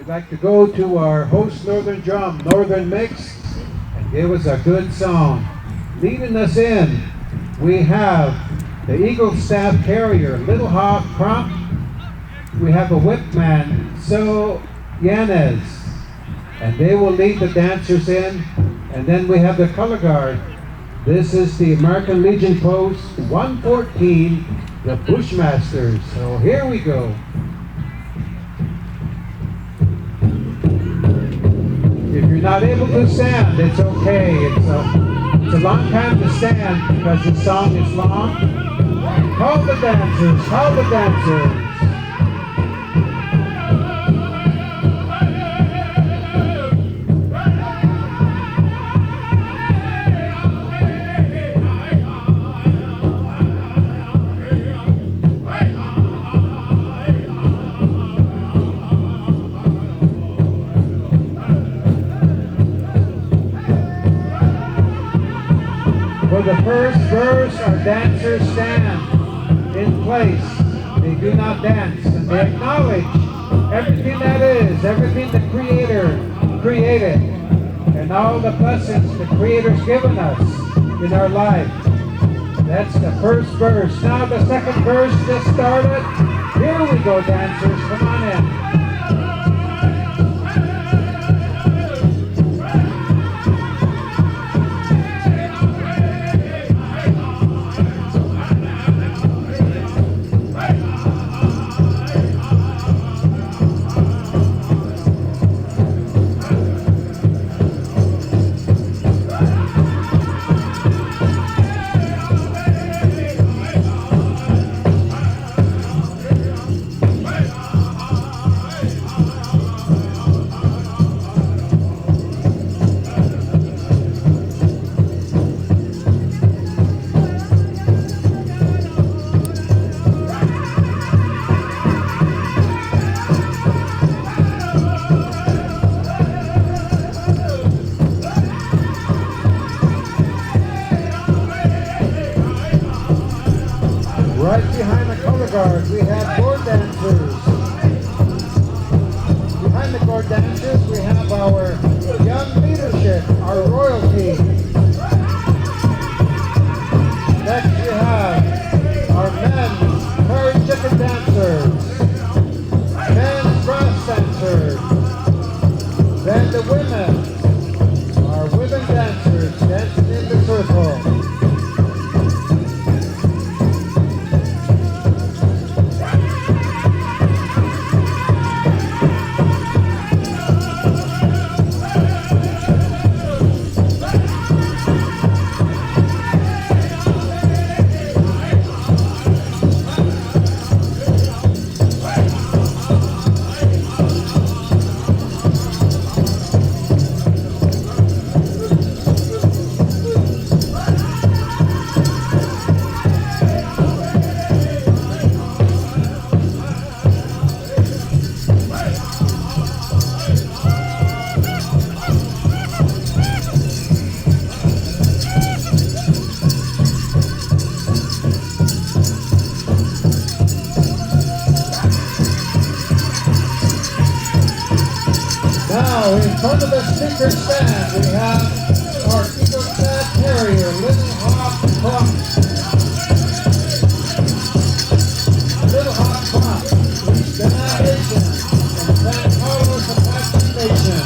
we'd like to go to our host Northern Drum, Northern Mix, and give us a good song. Leading us in, we have the Eagle Staff Carrier, Little Hawk Crump. We have a whipman, So Yanez, and they will lead the dancers in. And then we have the color guard. This is the American Legion Post 114, the Bushmasters. So here we go. If you're not able to stand, it's okay. It's a long time to stand because the song is long. Call the dancers, call the dancers. For the first verse, our dancers stand in place. They do not dance, and they acknowledge everything that is, everything the Creator created, and all the blessings the Creator's given us in our life. That's the first verse. Now the second verse just started. Here we go, dancers. Come on in. Right behind the color guard, we have board dancers. Behind the board dancers, we have our young leadership, our royalty. Next, we have our men's curry chicken dancers, men's brass dancers. Then the women, our women dancers dancing in the circle. Now, in front of the speaker stand, we have our Eagle Staff Carrier, Little Hawk Crump. Little Hawk Crump, reach the navigation from San Carlos Apache Station.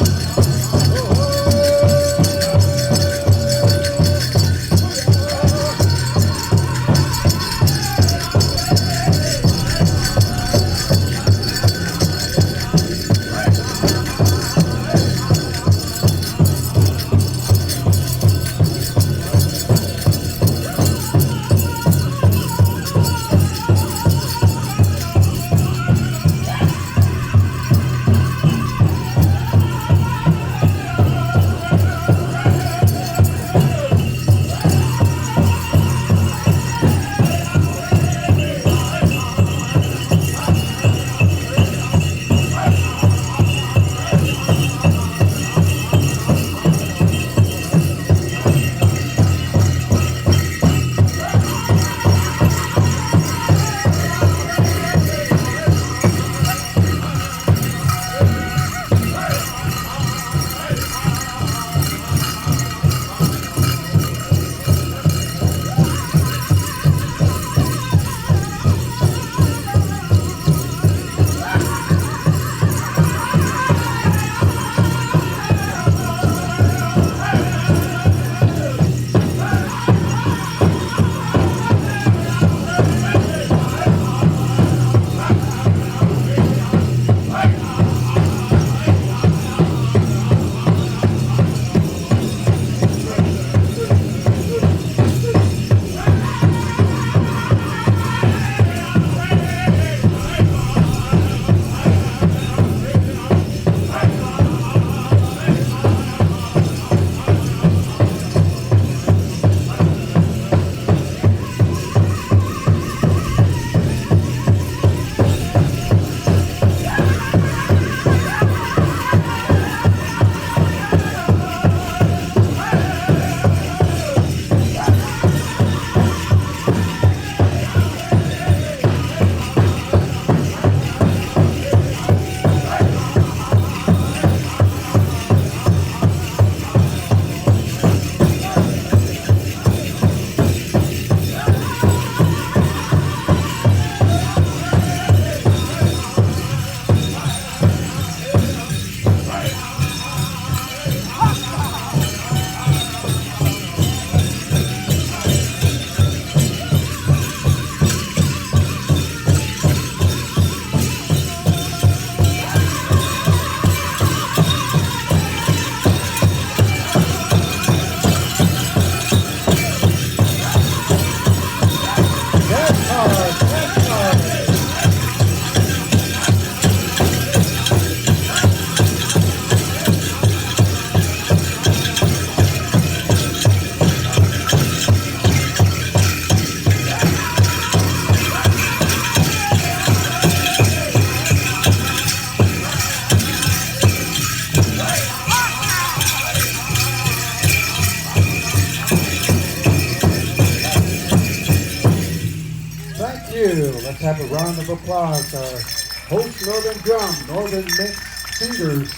Let's have a round of applause. Our host Northern Drum, Northern Mix singers,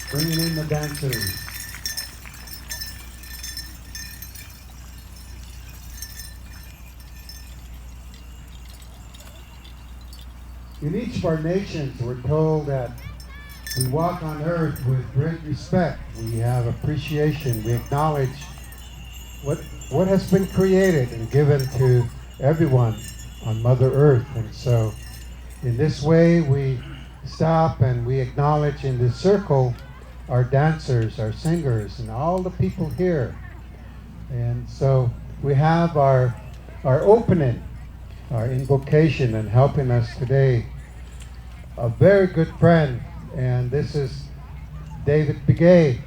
bringing in the dancers. In each of our nations, we're told that we walk on earth with great respect. We have appreciation. We acknowledge what has been created and given to everyone on Mother Earth. And so in this way, we stop and we acknowledge in this circle our dancers, our singers, and all the people here. And so we have our opening, our invocation, and helping us today, a very good friend, and this is David Begaye.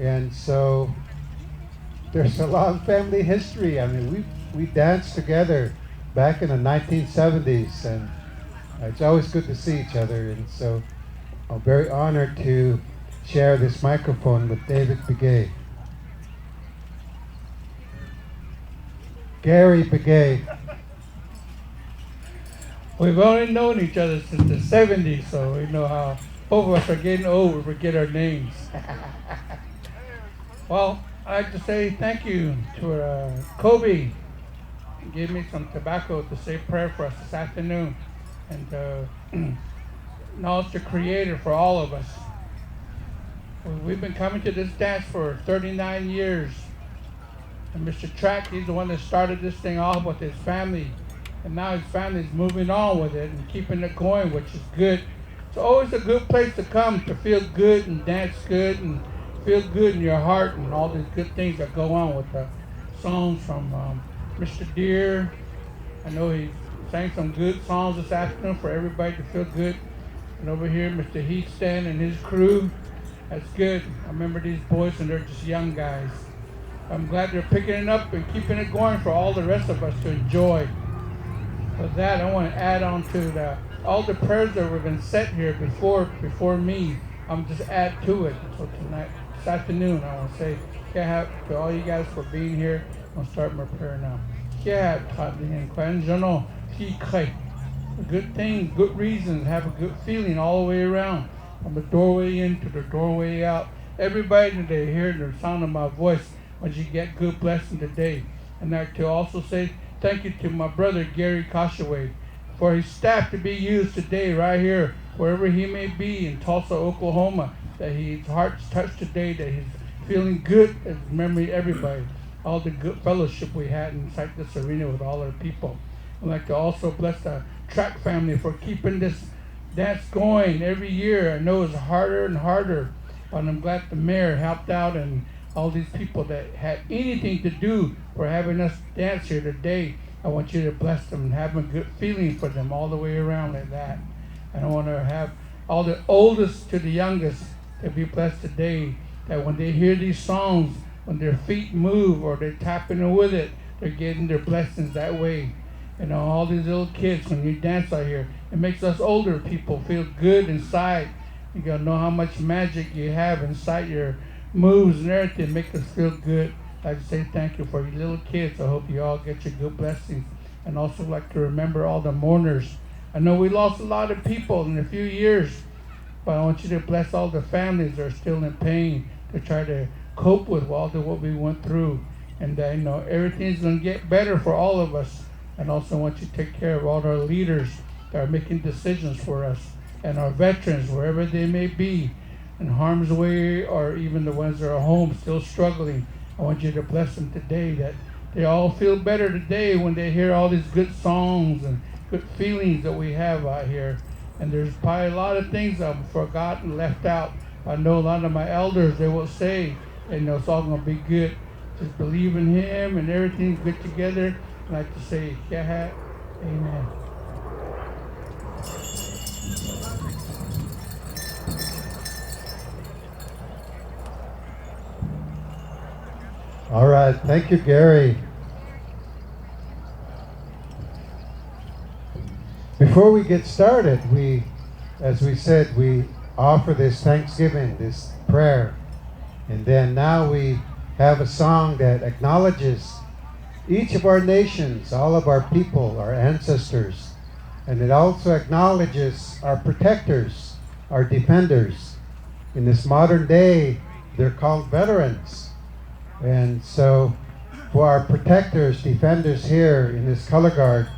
And so there's a long family history. I mean, we danced together back in the 1970s, and it's always good to see each other. And so I'm very honored to share this microphone with David Begaye. Garry Begaye. We've only known each other since the 70s, so we know how both of us are getting old, we forget our names. Well, I'd like to say thank you to Kobe. He gave me some tobacco to say prayer for us this afternoon, and acknowledge the Creator for all of us. We've been coming to this dance for 39 years. And Mr. Track, he's the one that started this thing off with his family. And now his family's moving on with it and keeping it going, which is good. It's always a good place to come to feel good and dance good and feel good in your heart and all these good things that go on with the songs from Mr. Deere. I know he sang some good songs this afternoon for everybody to feel good. And over here, Mr. Heathstand and his crew. That's good. I remember these boys and they're just young guys. I'm glad they're picking it up and keeping it going for all the rest of us to enjoy. With that, I want to add on to all the prayers that were going to set here before me. I'm just add to it. So tonight, this afternoon, I want to say to all you guys for being here. I'll start my prayer now. A good thing, good reasons, have a good feeling all the way around. From the doorway in to the doorway out. Everybody today hear the sound of my voice when you get good blessing today. And I'd like to also say thank you to my brother Garry for his staff to be used today right here, wherever he may be in Tulsa, Oklahoma, that his heart's touched today, that he's feeling good as memory everybody, all the good fellowship we had inside this arena with all our people. I'd like to also bless the Track family for keeping this dance going every year. I know it's harder and harder, but I'm glad the mayor helped out and all these people that had anything to do for having us dance here today. I want you to bless them and have a good feeling for them all the way around like that. And I want to have all the oldest to the youngest to be blessed today, that when they hear these songs, when their feet move or they're tapping with it, they're getting their blessings that way. You know, all these little kids, when you dance out here, it makes us older people feel good inside. You gotta know how much magic you have inside your moves and everything, make us feel good. I'd like to say thank you for you little kids. I hope you all get your good blessings. And also like to remember all the mourners. I know we lost a lot of people in a few years, but I want you to bless all the families that are still in pain to try to cope with all the what we went through. And you know, everything's gonna get better for all of us. And also want you to take care of all our leaders that are making decisions for us, and our veterans, wherever they may be, in harm's way, or even the ones that are home still struggling. I want you to bless them today, that they all feel better today when they hear all these good songs and good feelings that we have out here. And there's probably a lot of things I've forgotten, left out. I know a lot of my elders, they will say, you know, it's all going to be good. Just believe in Him and everything's good together. I like to say, amen. All right, thank you, Garry. Before we get started, as we said, we offer this Thanksgiving, this prayer, and then now we have a song that acknowledges each of our nations, all of our people, our ancestors, And it also acknowledges our protectors, our defenders. In this modern day, they're called veterans. And so for our protectors, defenders here in this color guard,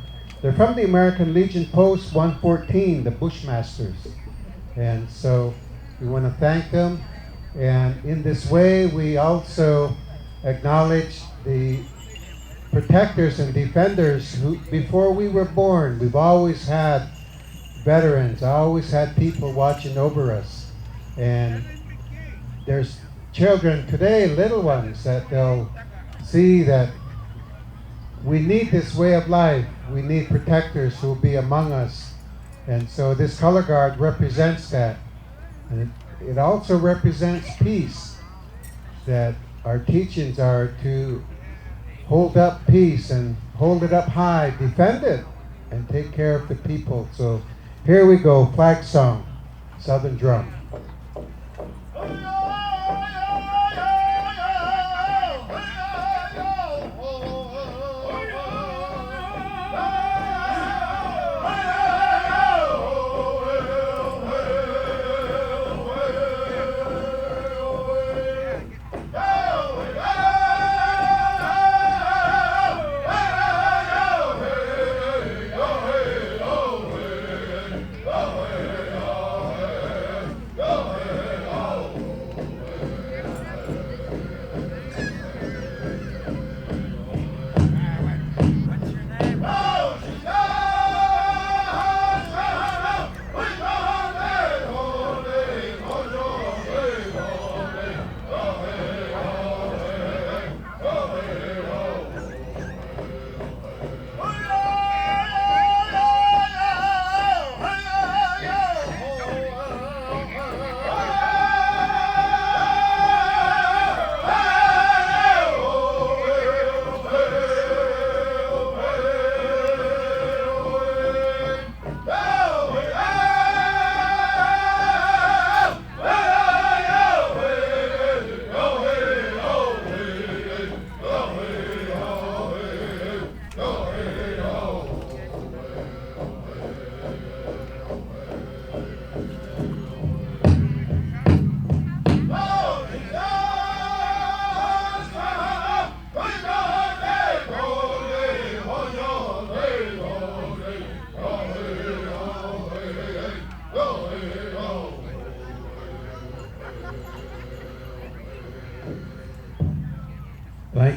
they're from the American Legion Post 114, the Bushmasters. And so we want to thank them. And in this way, we also acknowledge the protectors and defenders who, before we were born, we've always had veterans, always had people watching over us. And there's children today, little ones, that they'll see that we need this way of life. We need protectors who will be among us. And so this color guard represents that. And it also represents peace, that our teachings are to hold up peace and hold it up high, defend it, and take care of the people. So here we go, flag song, Southern Drum.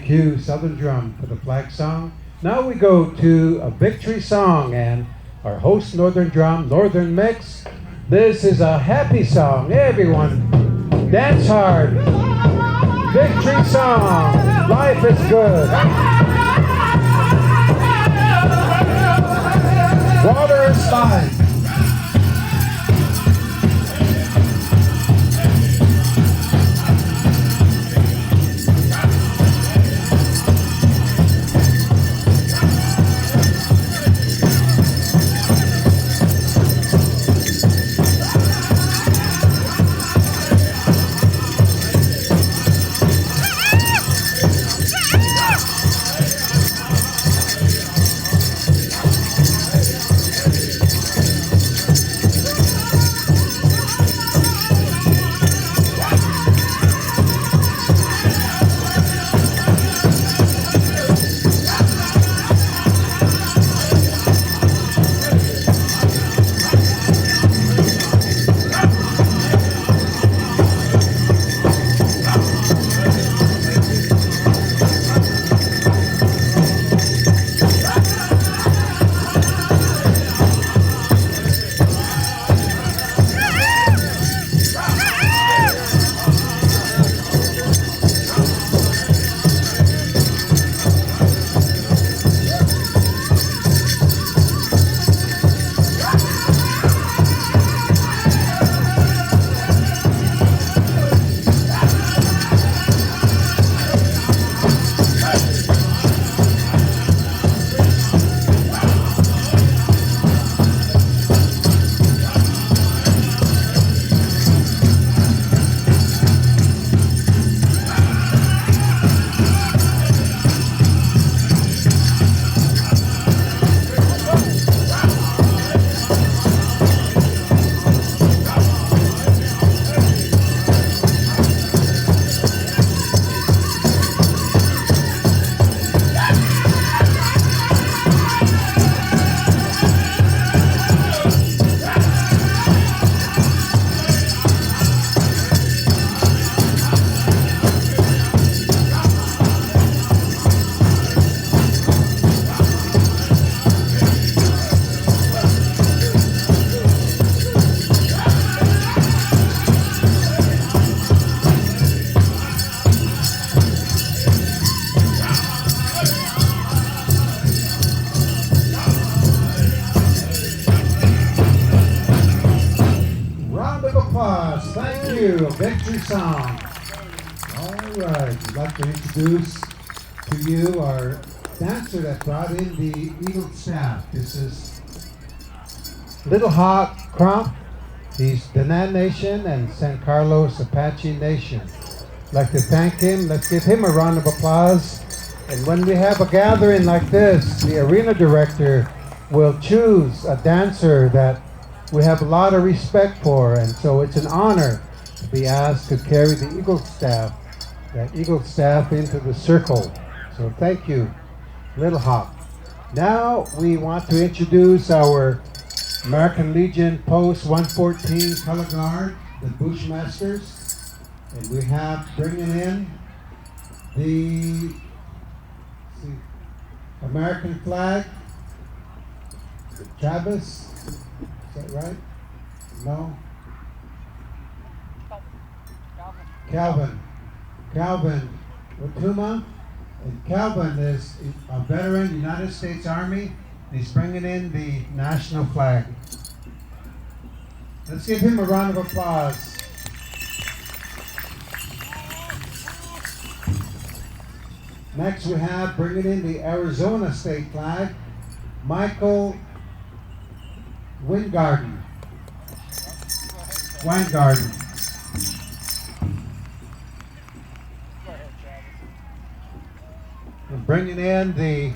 Thank you, Southern Drum, for the flag song. Now we go to a victory song, and our host, Northern Drum, Northern Mix. This is a happy song. Everyone, dance hard. Victory song. Life is good. Water is life. applause. Thank you. A victory song. All right. I'd like to introduce to you our dancer that brought in the Eagle staff. This is Little Hawk Crump. He's Dinan Nation and San Carlos Apache Nation. I'd like to thank him. Let's give him a round of applause. And when we have a gathering like this, the arena director will choose a dancer that we have a lot of respect for, and so it's an honor to be asked to carry the Eagle staff, that Eagle staff into the circle. So thank you, Little Hawk. Now we want to introduce our American Legion Post 114 Color Guard, the Bushmasters, and we have bringing in the American flag, Travis. Is that right? No? Calvin Watuma. And Calvin is a veteran, United States Army. He's bringing in the national flag. Let's give him a round of applause. Next we have bringing in the Arizona state flag, Michael Weingarten. And bringing in the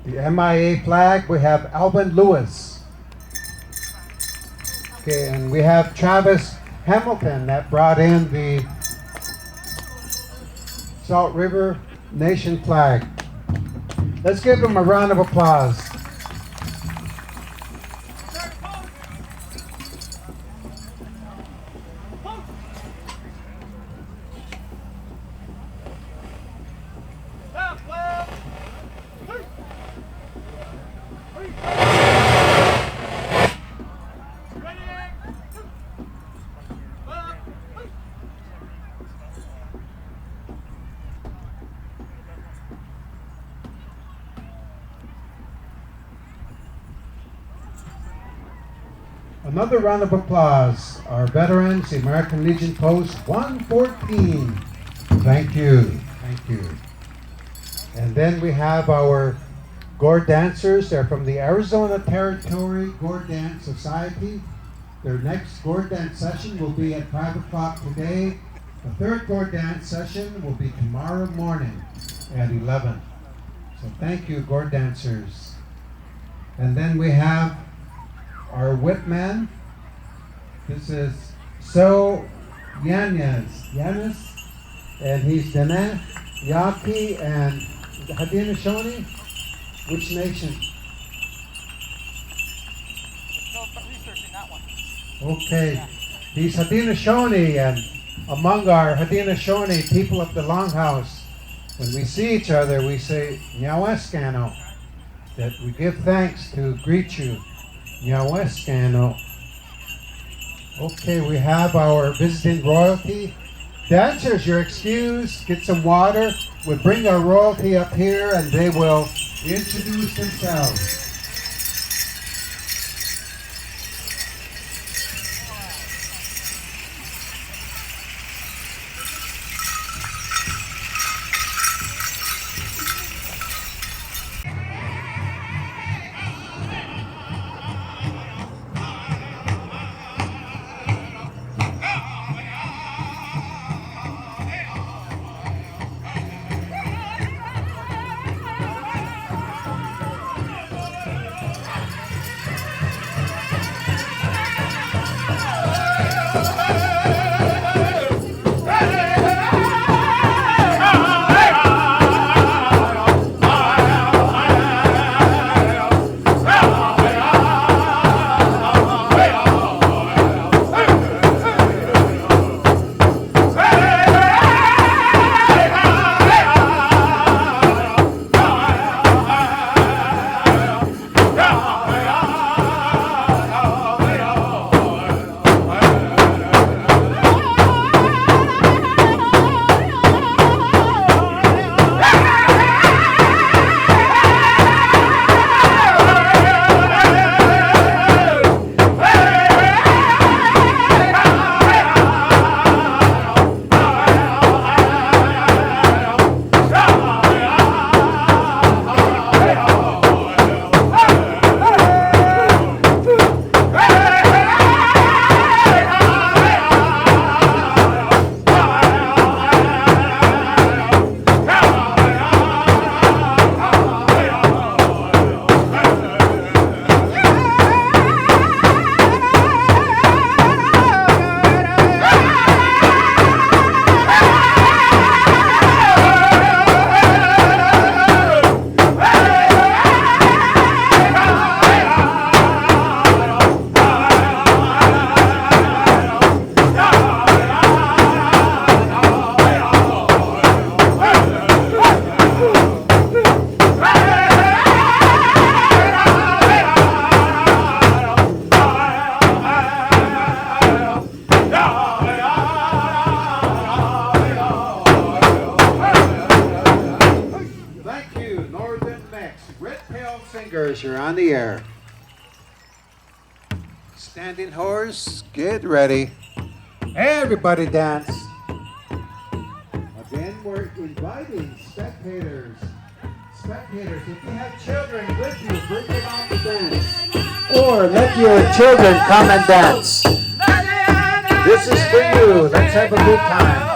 MIA flag, we have Alvin Lewis. Okay, and we have Travis Hamilton that brought in the Salt River Nation flag. Let's give him a round of applause. Another round of applause. Our veterans, the American Legion Post 114. Thank you. And then we have our gourd dancers. They're from the Arizona Territory Gourd Dance Society. Their next gourd dance session will be at 5 o'clock today. The third gourd dance session will be tomorrow morning at 11. So thank you, gourd dancers. And then we have our whip man. This is So Yanis, and he's Dana, Yaki, and Haudenosaunee. Which nation? No researching that one. Okay, he's Haudenosaunee, and among our Haudenosaunee people of the Longhouse, when we see each other, we say Nyaweskano, that we give thanks to greet you. Nyaweskano. Okay, we have our visiting royalty. Dancers, you're excused. Get some water. We'll bring our royalty up here and they will introduce themselves. Horse, you're on the air. Standing Horse, get ready. Everybody dance. Again, we're inviting spectators. Spectators, if you have children with you, bring them on to dance. Or let your children come and dance. This is for you. Let's have a good time.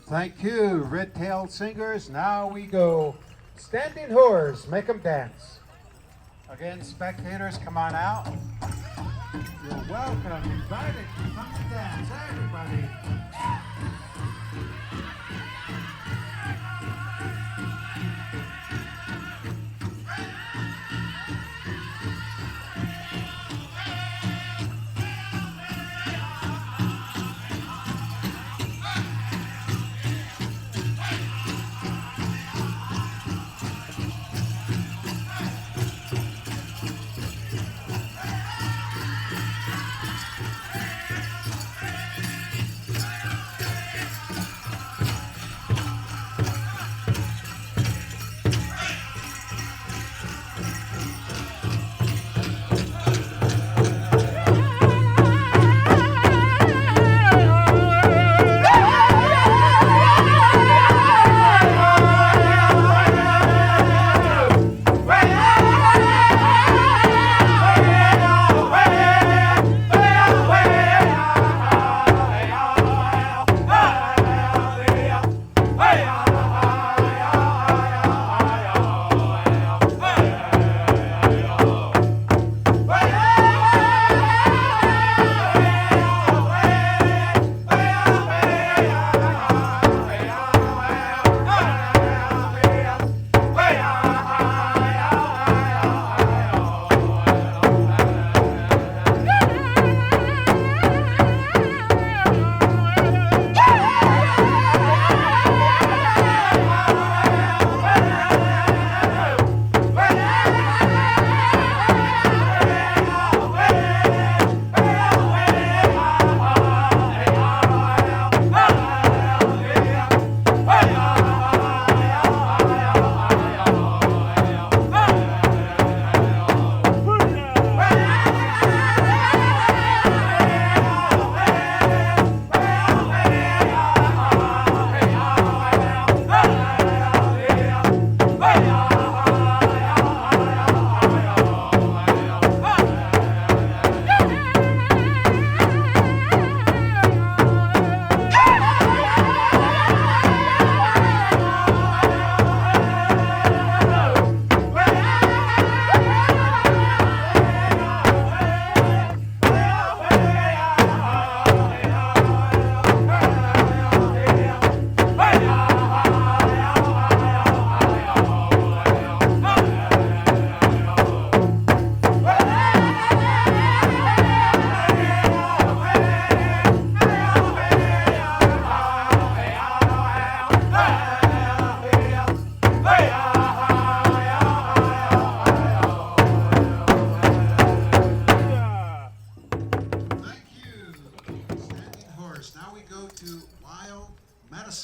Thank you, Redtail singers. Now we go. Standing Horse, make them dance. Again, spectators, come on out. You're welcome, invited to come to dance, everybody.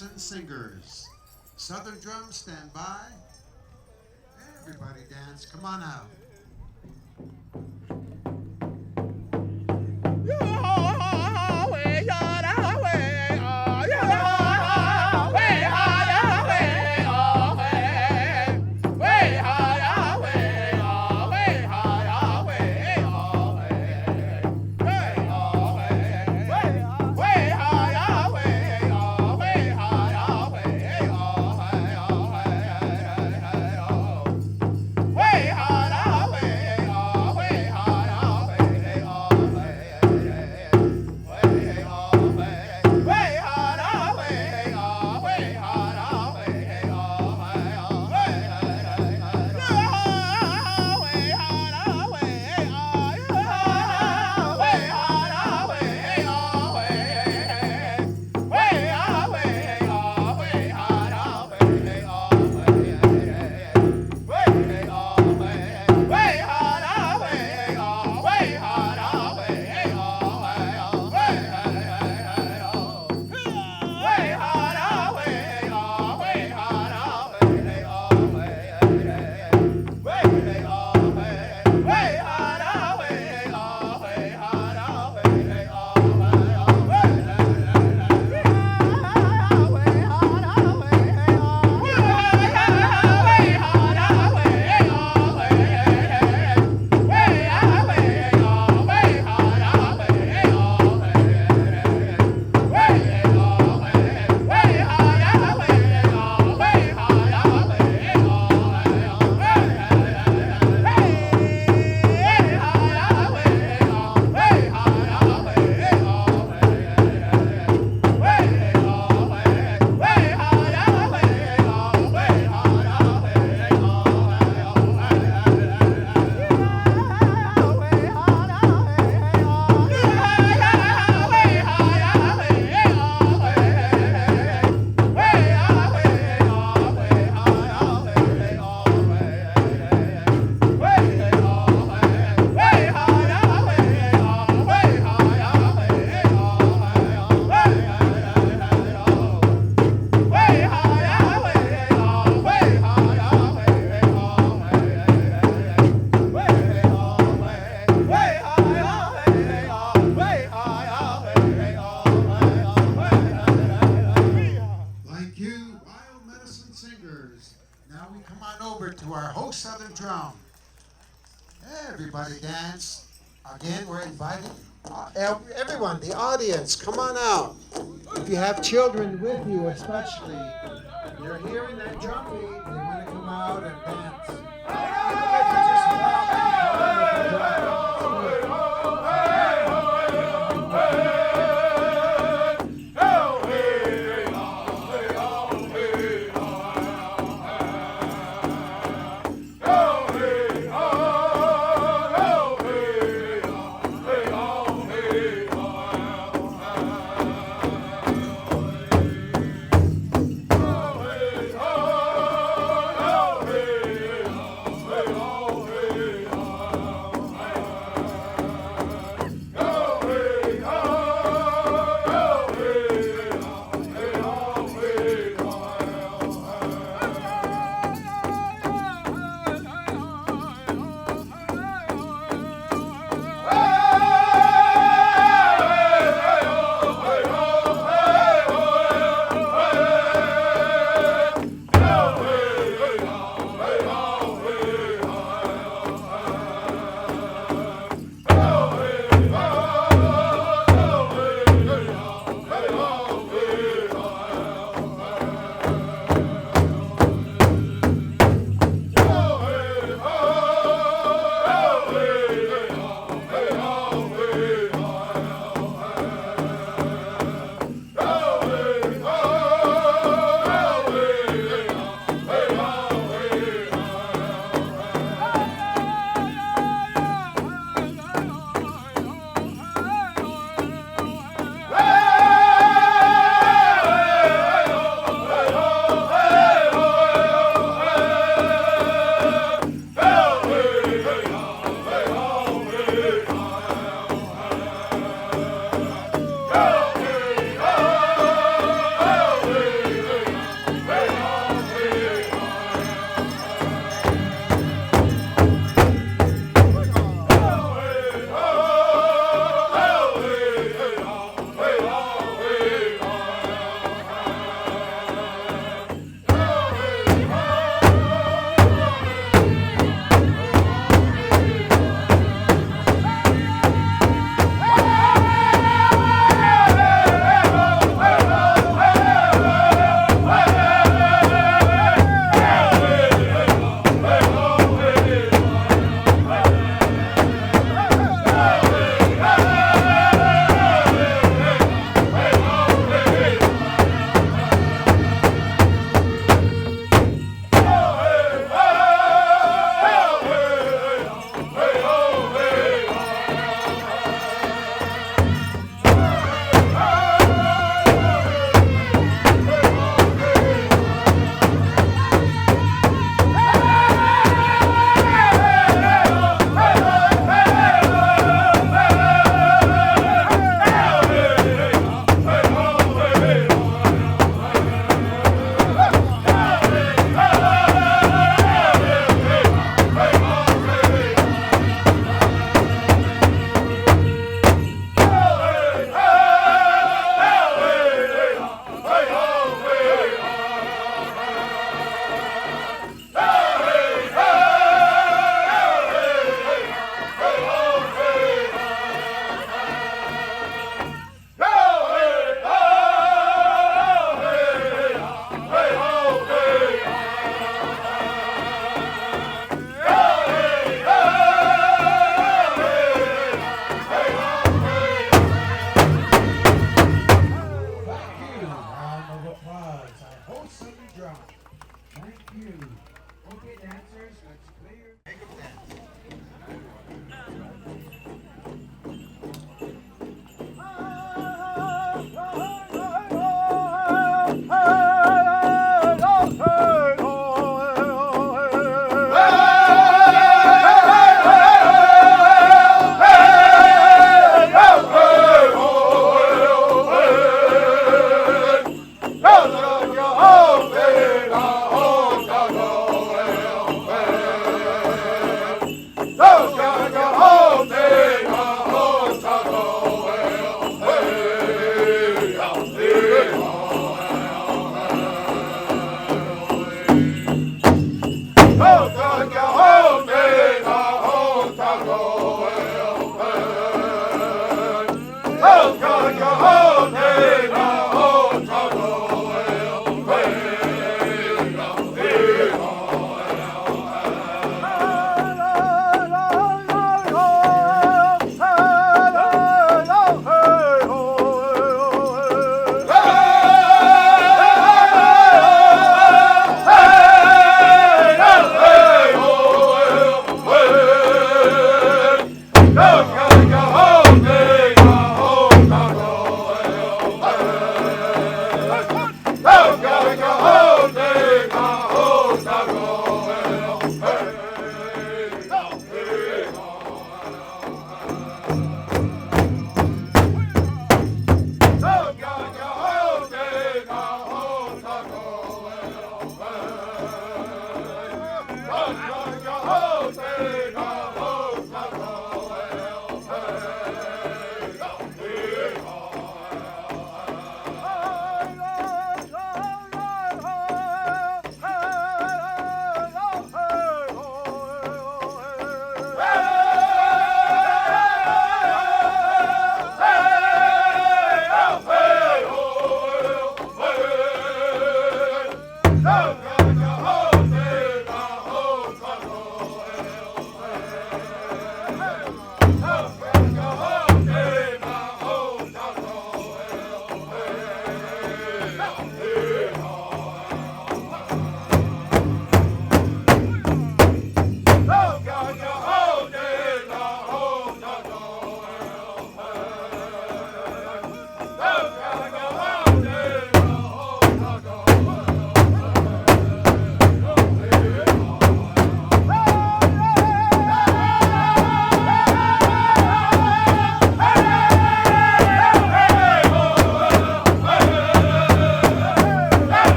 medicine singers. Southern drums, stand by. Everybody dance. Come on out. Everybody dance. Again, we're inviting everyone, the audience, come on out. If you have children with you especially, they're hearing that drum beat, they want to come out and dance.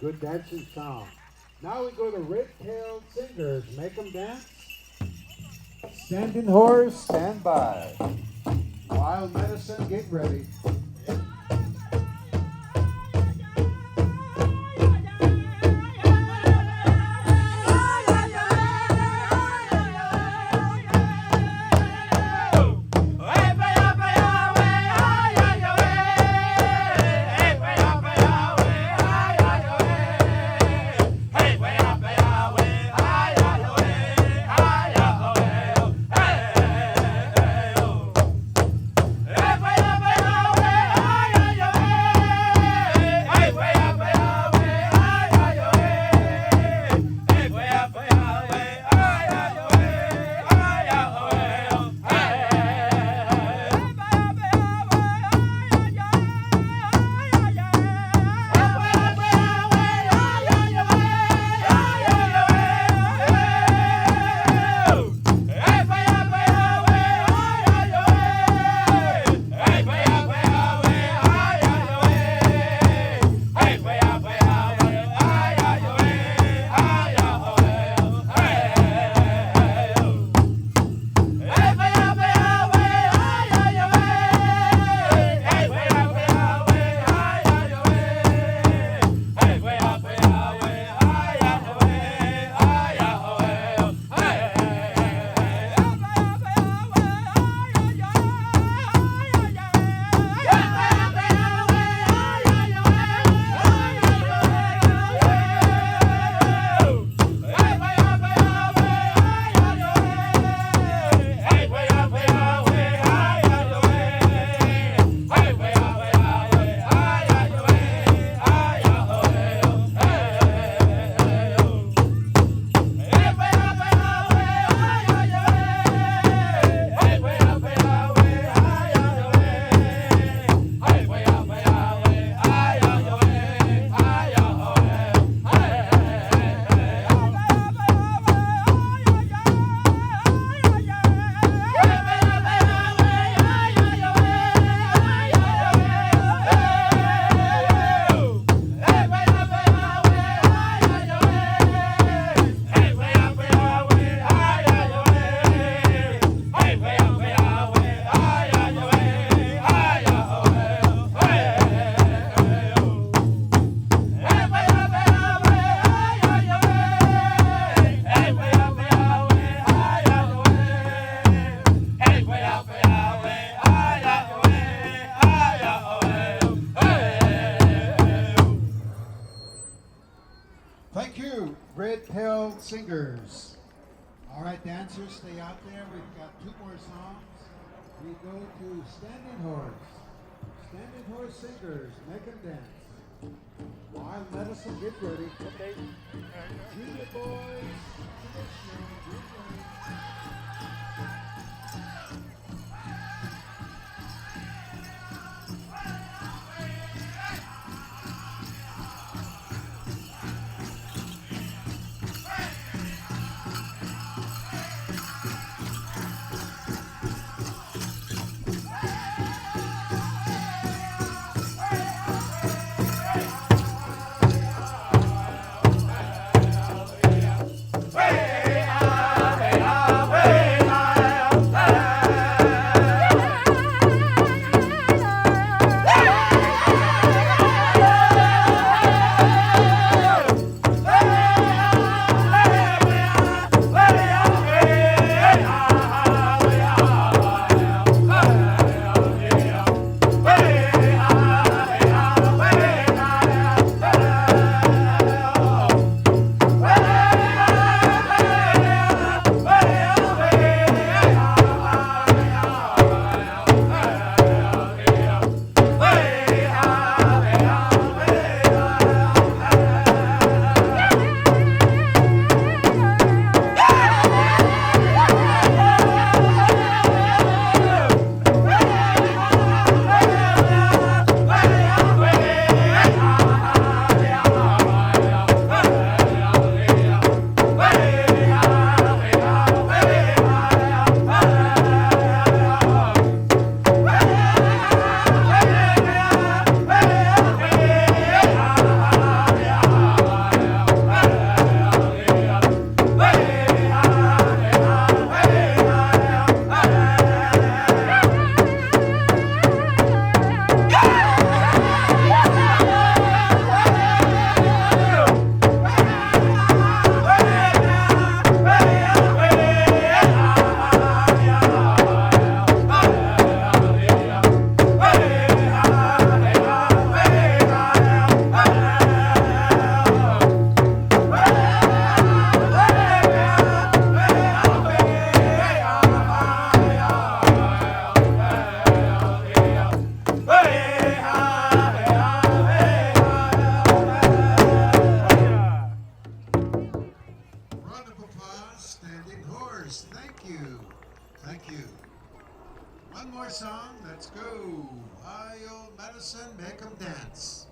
Good dancing song. Now we go to Redtail Singers. Make them dance. Standing horse, stand by. Wild medicine, get ready. Thank you, Redtail Singers. All right, dancers, stay out there. We've got two more songs. We go to Standing Horse. Standing Horse Singers, make them dance. Wild Medicine, get ready. Okay. Junior boys, get ready. singers. Thank you. Thank you. One more song. Let's go. High old medicine, make 'em dance.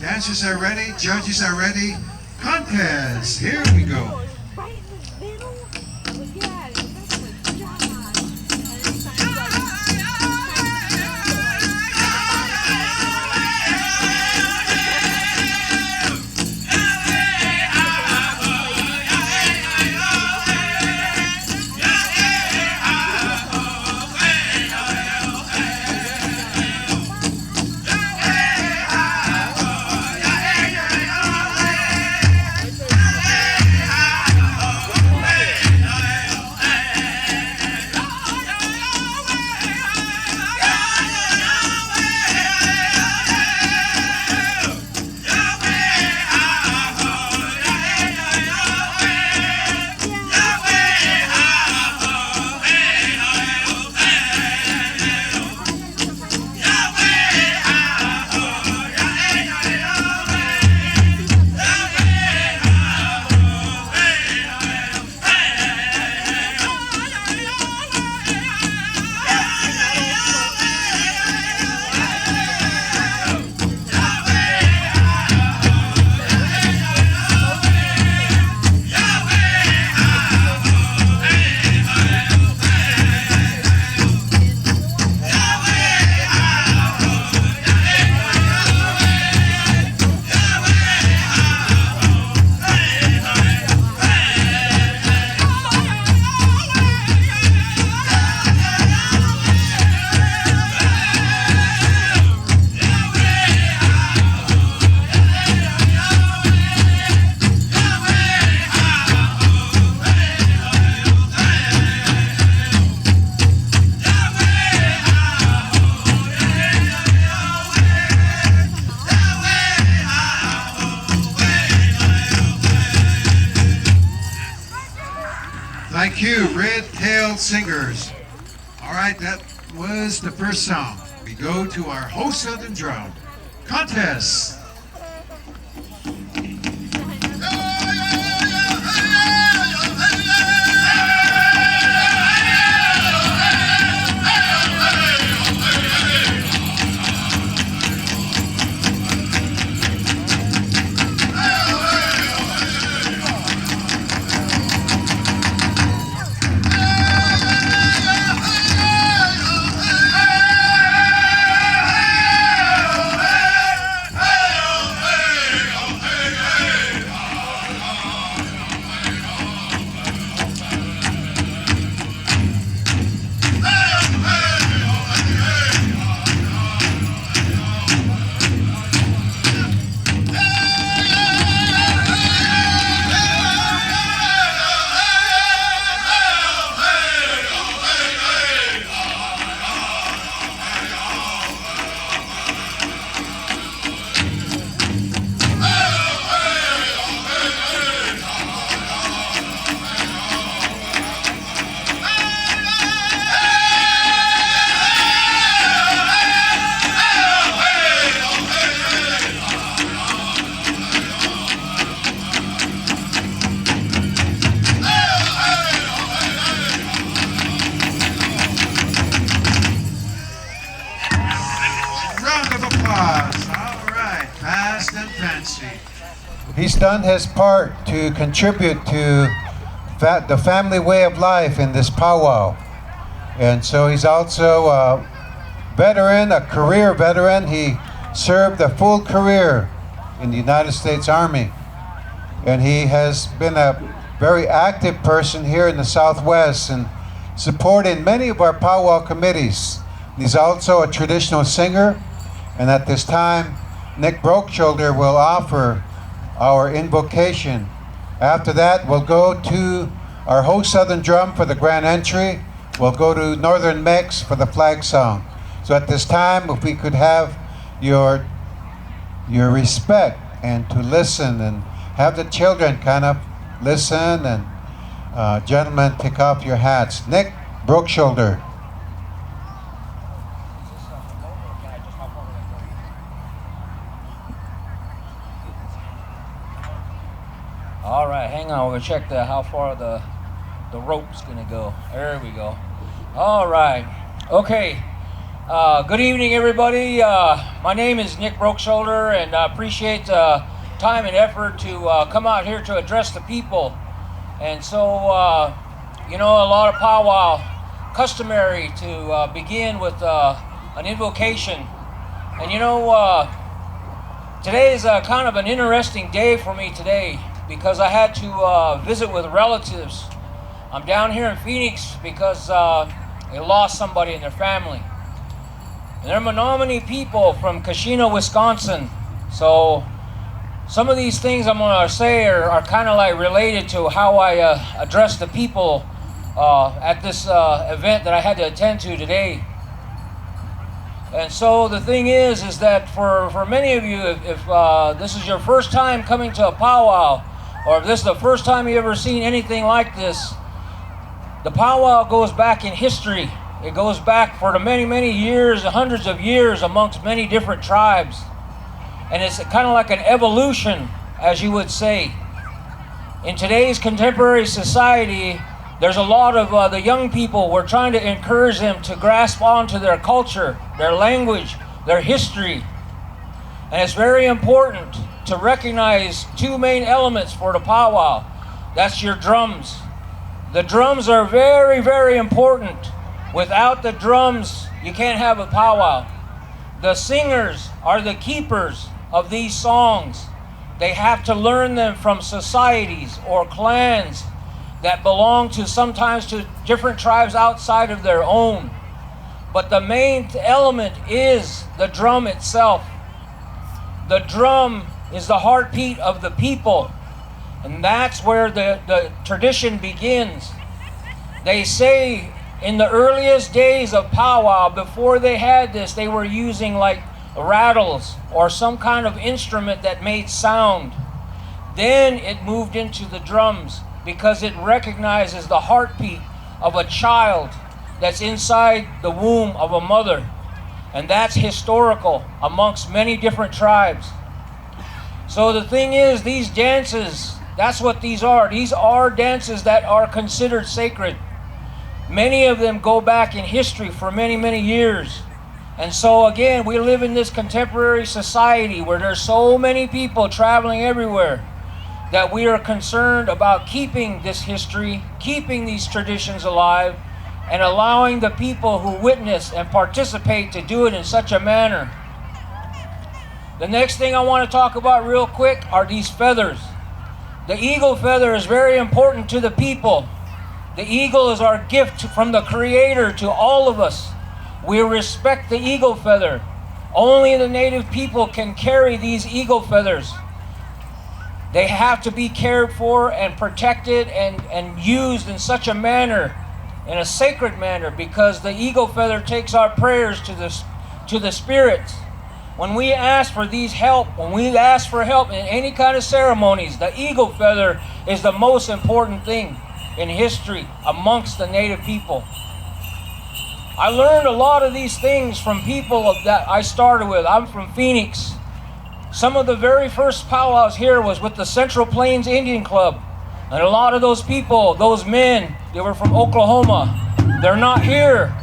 Dancers are ready, judges are ready. Contest, here we go. Right in the middle? Well, yeah, that's what John. Yeah. Thank you, Redtail Singers. All right, that was the first song. We go to our Ho Southern Drum contest. He's done his part to contribute to the family way of life in this powwow. And so he's also a veteran, a career veteran. He served a full career in the United States Army. And he has been a very active person here in the Southwest and supporting many of our powwow committees. He's also a traditional singer. And at this time, Nick Brokeshoulder will offer our invocation. After that, we'll go to our Ho Southern Drum for the grand entry. We'll go to Northern Mix for the flag song. So at this time, if we could have your respect and to listen and have the children kind of listen and gentlemen, take off your hats. Nick Brokeshoulder. All right, hang on. We're gonna check how far the rope's gonna go. There we go. All right. Okay. Good evening, everybody. My name is Nick Brokeshoulder, and I appreciate the time and effort to come out here to address the people. And so, you know, a lot of powwow customary to begin with an invocation. And you know, today is kind of an interesting day for me today, because I had to visit with relatives. I'm down here in Phoenix because they lost somebody in their family. And they're Menominee people from Kashina, Wisconsin. So some of these things I'm going to say are kind of like related to how I address the people at this event that I had to attend to today. And so the thing is that for many of you, if this is your first time coming to a powwow, or if this is the first time you've ever seen anything like this, the powwow goes back in history. It goes back for the many, many years, hundreds of years amongst many different tribes. And it's kind of like an evolution, as you would say. In today's contemporary society, there's a lot of the young people, we're trying to encourage them to grasp onto their culture, their language, their history. And it's very important to recognize two main elements for the powwow. That's your drums. The drums are very, very important. Without the drums, you can't have a powwow. The singers are the keepers of these songs. They have to learn them from societies or clans that belong to sometimes to different tribes outside of their own. But the main element is the drum itself. The drum is the heartbeat of the people, and that's where the tradition begins. They say in the earliest days of powwow, before they had this, they were using like rattles or some kind of instrument that made sound. Then it moved into the drums. because it recognizes the heartbeat of a child that's inside the womb of a mother. And that's historical amongst many different tribes. So the thing is, these dances, that's what these are. These are dances that are considered sacred. Many of them go back in history for many, many years. And so again, we live in this contemporary society where there's so many people traveling everywhere that we are concerned about keeping this history, keeping these traditions alive, and allowing the people who witness and participate to do it in such a manner. The next thing I want to talk about real quick are these feathers. The eagle feather is very important to the people. The eagle is our gift from the Creator to all of us. We respect the eagle feather. Only the native people can carry these eagle feathers. They have to be cared for and protected and used in such a manner, in a sacred manner, because the eagle feather takes our prayers to the spirits. When we ask for these help, when we ask for help in any kind of ceremonies, the eagle feather is the most important thing in history amongst the native people. I learned a lot of these things from people that I started with. I'm from Phoenix. Some of the very first powwows here was with the Central Plains Indian Club. And a lot of those people, those men, they were from Oklahoma. They're not here.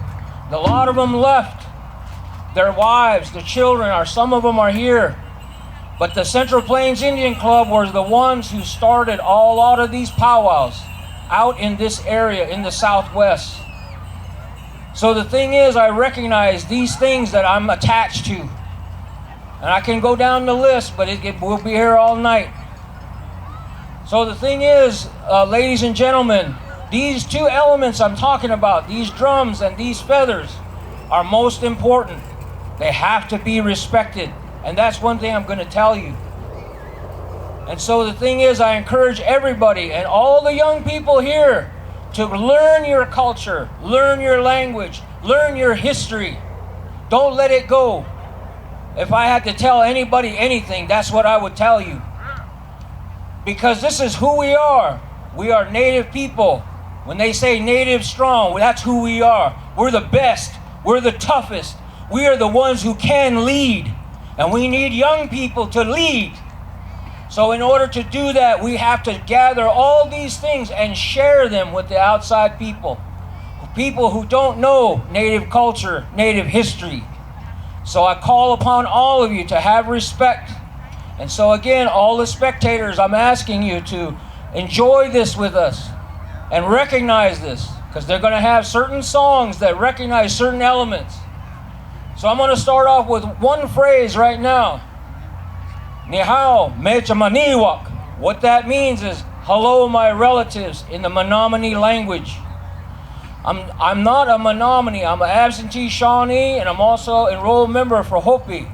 A lot of them left. Their wives, their children, some of them are here. But the Central Plains Indian Club were the ones who started a lot of these powwows out in this area in the Southwest. So the thing is, I recognize these things that I'm attached to. And I can go down the list, but we'll be here all night. So the thing is, ladies and gentlemen, these two elements I'm talking about, these drums and these feathers, are most important. They have to be respected. And that's one thing I'm going to tell you. And so the thing is, I encourage everybody and all the young people here to learn your culture, learn your language, learn your history. Don't let it go. If I had to tell anybody anything, that's what I would tell you. Because this is who we are. We are native people. When they say native strong, that's who we are. We're the best. We're the toughest. We are the ones who can lead. And we need young people to lead. So in order to do that, we have to gather all these things and share them with the outside people. People who don't know native culture, native history. So I call upon all of you to have respect. And so again, all the spectators, I'm asking you to enjoy this with us and recognize this, because they're going to have certain songs that recognize certain elements. So I'm going to start off with one phrase right now. Ni hao mecha maniwak. What that means is, hello my relatives, in the Menominee language. I'm not a Menominee, I'm an absentee Shawnee, and I'm also enrolled member for Hopi.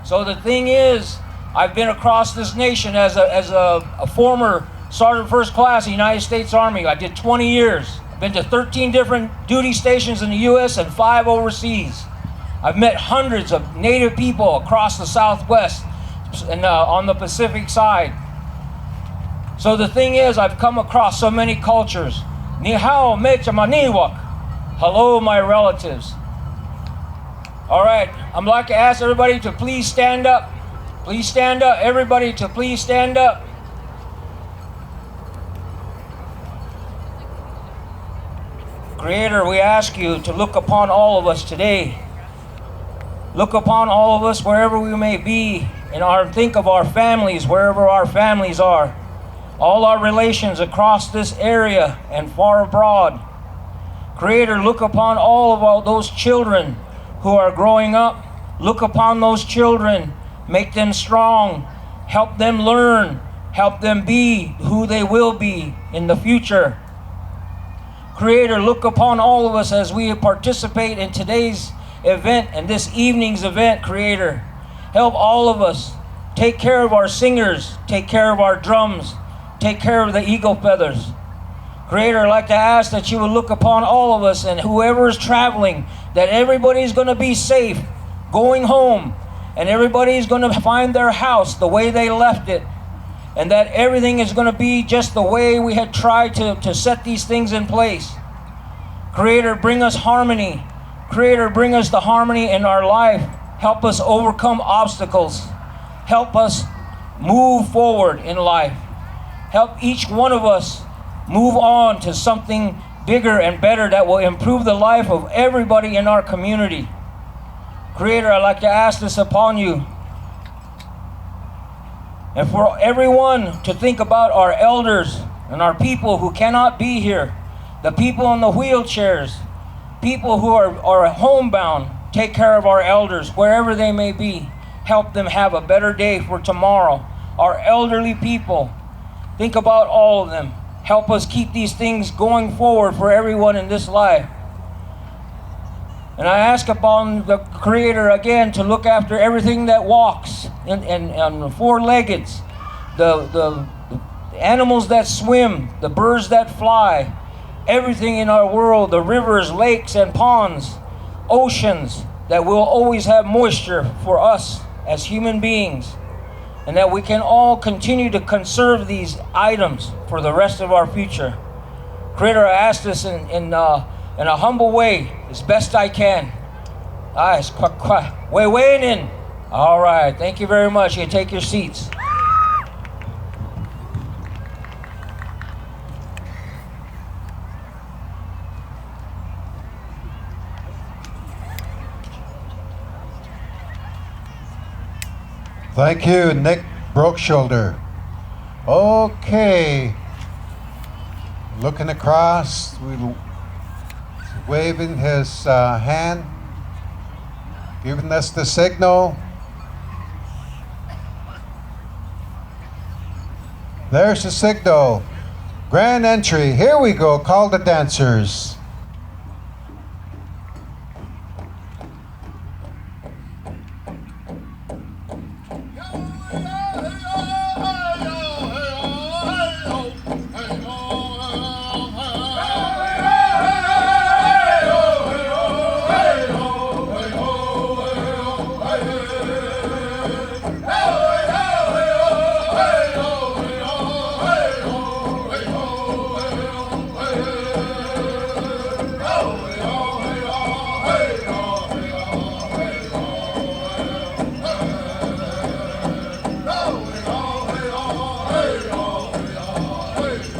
So the thing is, I've been across this nation as a former Sergeant First Class in the United States Army. I did 20 years. I've been to 13 different duty stations in the U.S. and 5 overseas. I've met hundreds of native people across the Southwest and on the Pacific side. So the thing is, I've come across so many cultures. Ni hao mecha maniwak. Hello, my relatives. All right, I'd like to ask everybody to please stand up. Please stand up. Everybody to please stand up. Creator, we ask you to look upon all of us today. Look upon all of us wherever we may be, and think of our families, wherever our families are. All our relations across this area and far abroad. Creator, look upon all those children who are growing up. Look upon those children. Make them strong. Help them learn. Help them be who they will be in the future. Creator, look upon all of us as we participate in today's event and this evening's event, Creator. Help all of us. Take care of our singers. Take care of our drums. Take care of the eagle feathers. Creator, I'd like to ask that you will look upon all of us and whoever is traveling, that everybody's going to be safe going home, and everybody's going to find their house the way they left it. and that everything is going to be just the way we had tried to set these things in place. Creator, bring us harmony. Creator, bring us the harmony in our life. Help us overcome obstacles. Help us move forward in life. Help each one of us move on to something bigger and better that will improve the life of everybody in our community. Creator, I'd like to ask this upon you. And for everyone to think about our elders and our people who cannot be here, the people in the wheelchairs, people who are homebound, take care of our elders wherever they may be. Help them have a better day for tomorrow. Our elderly people, think about all of them. Help us keep these things going forward for everyone in this life. And I ask upon the Creator again to look after everything that walks and four-legged, the animals that swim, the birds that fly, everything in our world, the rivers, lakes, and ponds, oceans, that will always have moisture for us as human beings, and that we can all continue to conserve these items for the rest of our future. Creator, I ask this in a humble way, as best I can. Weighing in. All right, thank you very much. You can take your seats. Thank you, Nick Brokeshoulder. Okay. Looking across, waving his hand, giving us the signal. There's the signal. Grand entry. Here we go. Call the dancers.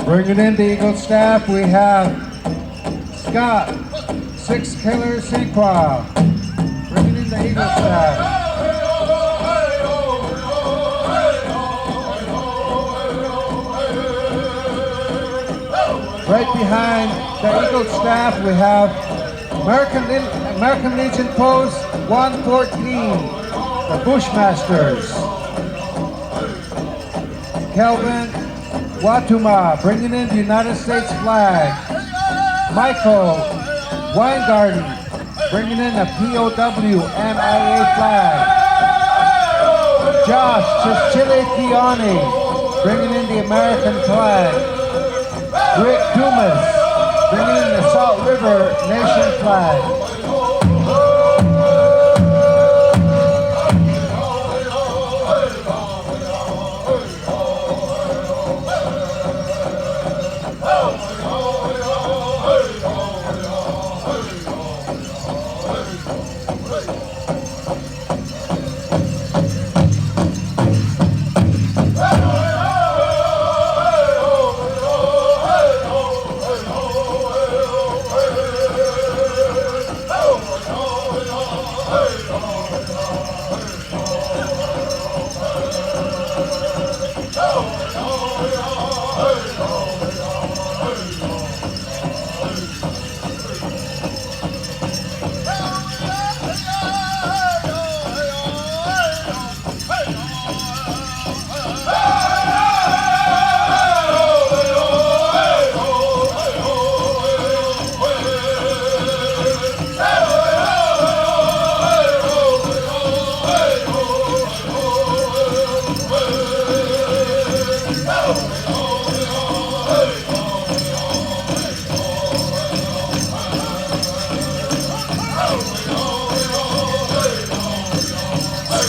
Bringing in the Eagle staff, we have Scott, Six Killer Sinqua. Bringing in the Eagle staff. Right behind the Eagle staff, we have American Legion Post 114, the Bushmasters. Kelvin Watuma, bringing in the United States flag. Michael Weingarten, bringing in the POW MIA flag. Josh Chichile bringing in the American flag. Rick Dumas, bringing in the Salt River Nation flag.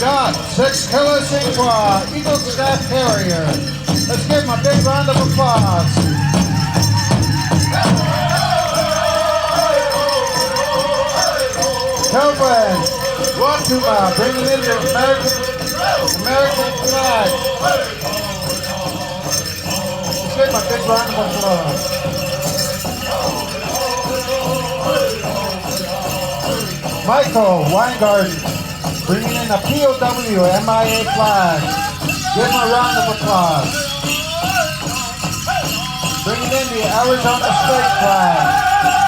Scott, Six Killer Sinqua, Eagle Staff Carrier. Let's give him a big round of applause. Cowboy, Watuma, bringing in the American flag. Let's give him a big round of applause. Michael Weingarten, bringing in the POW MIA flag. Give him a round of applause. Bringing in the Arizona State flag.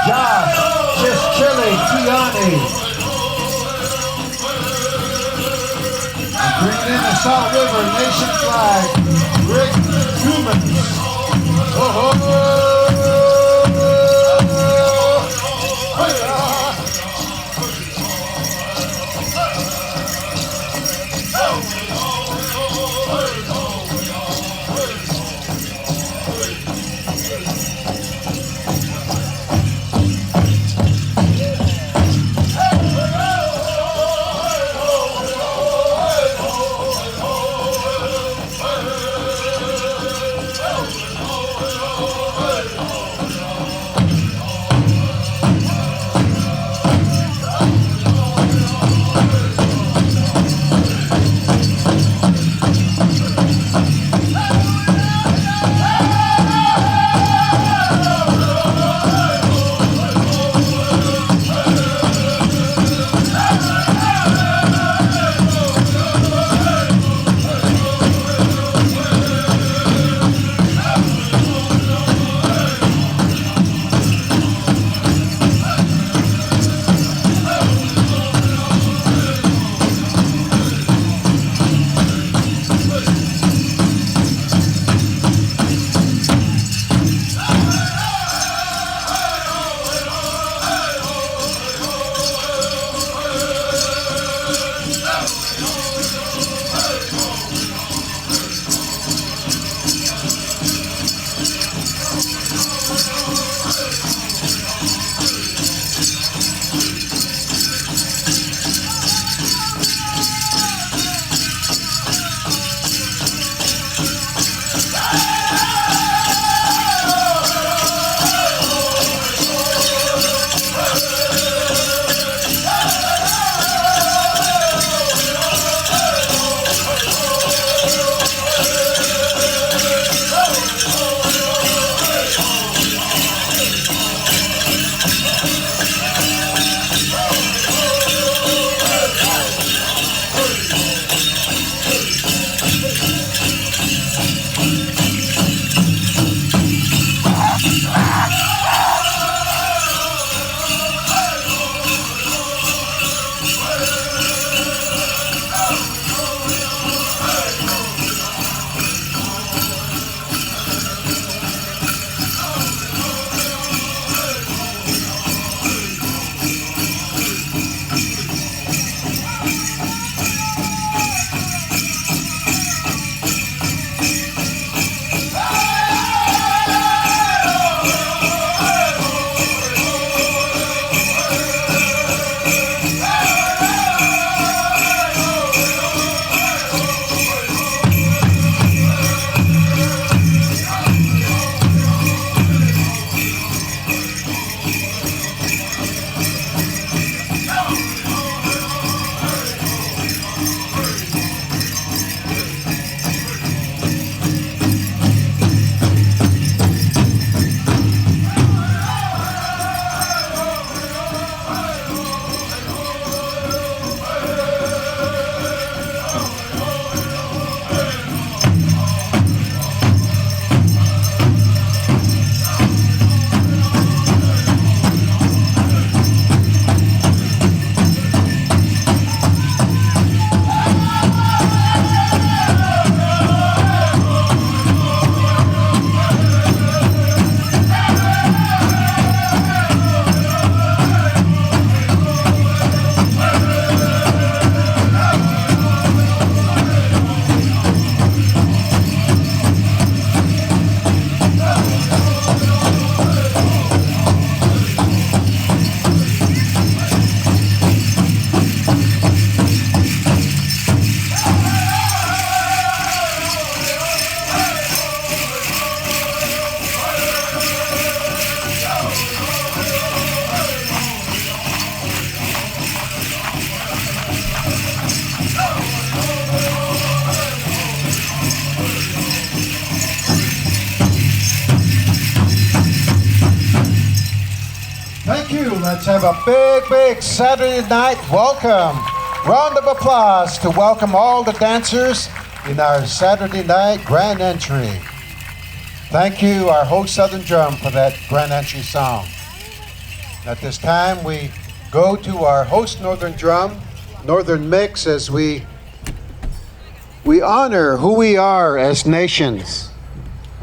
Josh Chischili Tiani. Bringing in the Salt River Nation flag. Rick Humans. Oh, you. Let's have a big Saturday night welcome. Round of applause to welcome all the dancers in our Saturday night grand entry. Thank you, our host Southern Drum, for that grand entry song. At this time, we go to our host Northern Drum, Northern Mix, as we honor who we are as nations.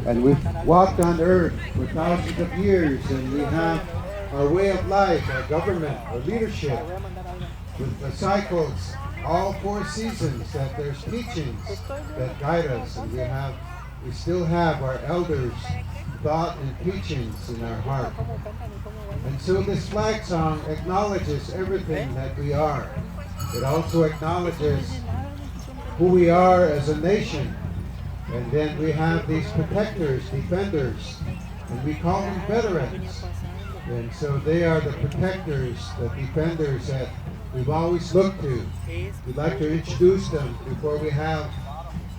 And we've walked on earth for thousands of years, and we have our way of life, our government, our leadership, with the cycles, all 4 seasons, that there's teachings that guide us, and we still have our elders' thought and teachings in our heart. And so this flag song acknowledges everything that we are. It also acknowledges who we are as a nation. And then we have these protectors, defenders, and we call them veterans. And so they are the protectors, the defenders that we've always looked to. We'd like to introduce them before we have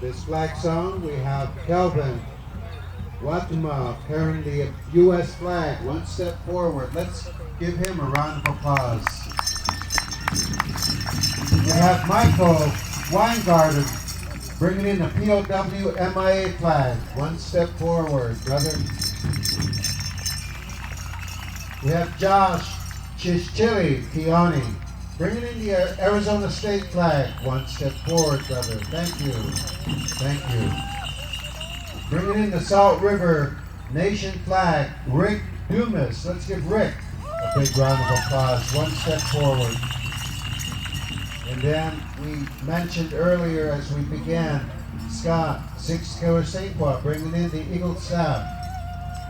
this flag song. We have Kelvin Watuma carrying the U.S. flag, one step forward. Let's give him a round of applause. We have Michael Weingarten bringing in the POW MIA flag. One step forward, brother. We have Josh Chischili Kiani bringing in the Arizona State flag. One step forward, brother. Thank you. Thank you. Bringing in the Salt River Nation flag, Rick Dumas. Let's give Rick a big round of applause. One step forward. And then we mentioned earlier as we began, Scott, 6 Killer St. Paul, bringing in the Eagle staff.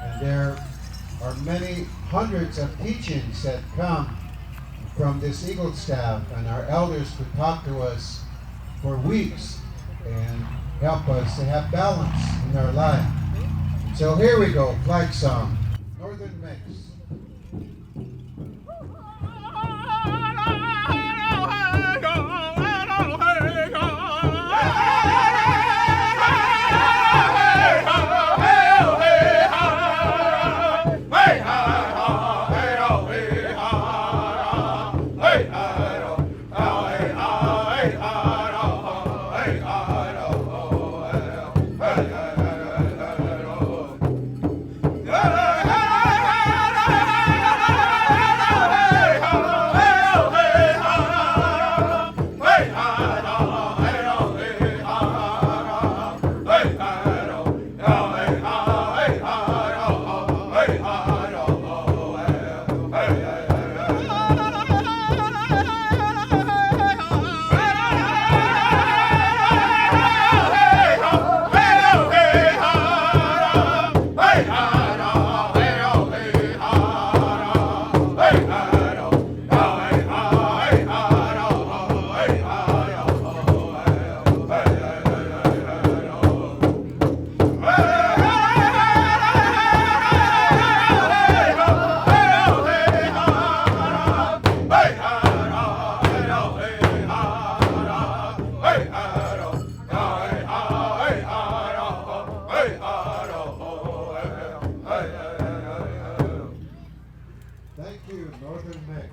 And there are many hundreds of teachings that come from this Eagle staff, and our elders could talk to us for weeks and help us to have balance in our life. So here we go, flag song, Northern Mix. Thank you, Northern Mix.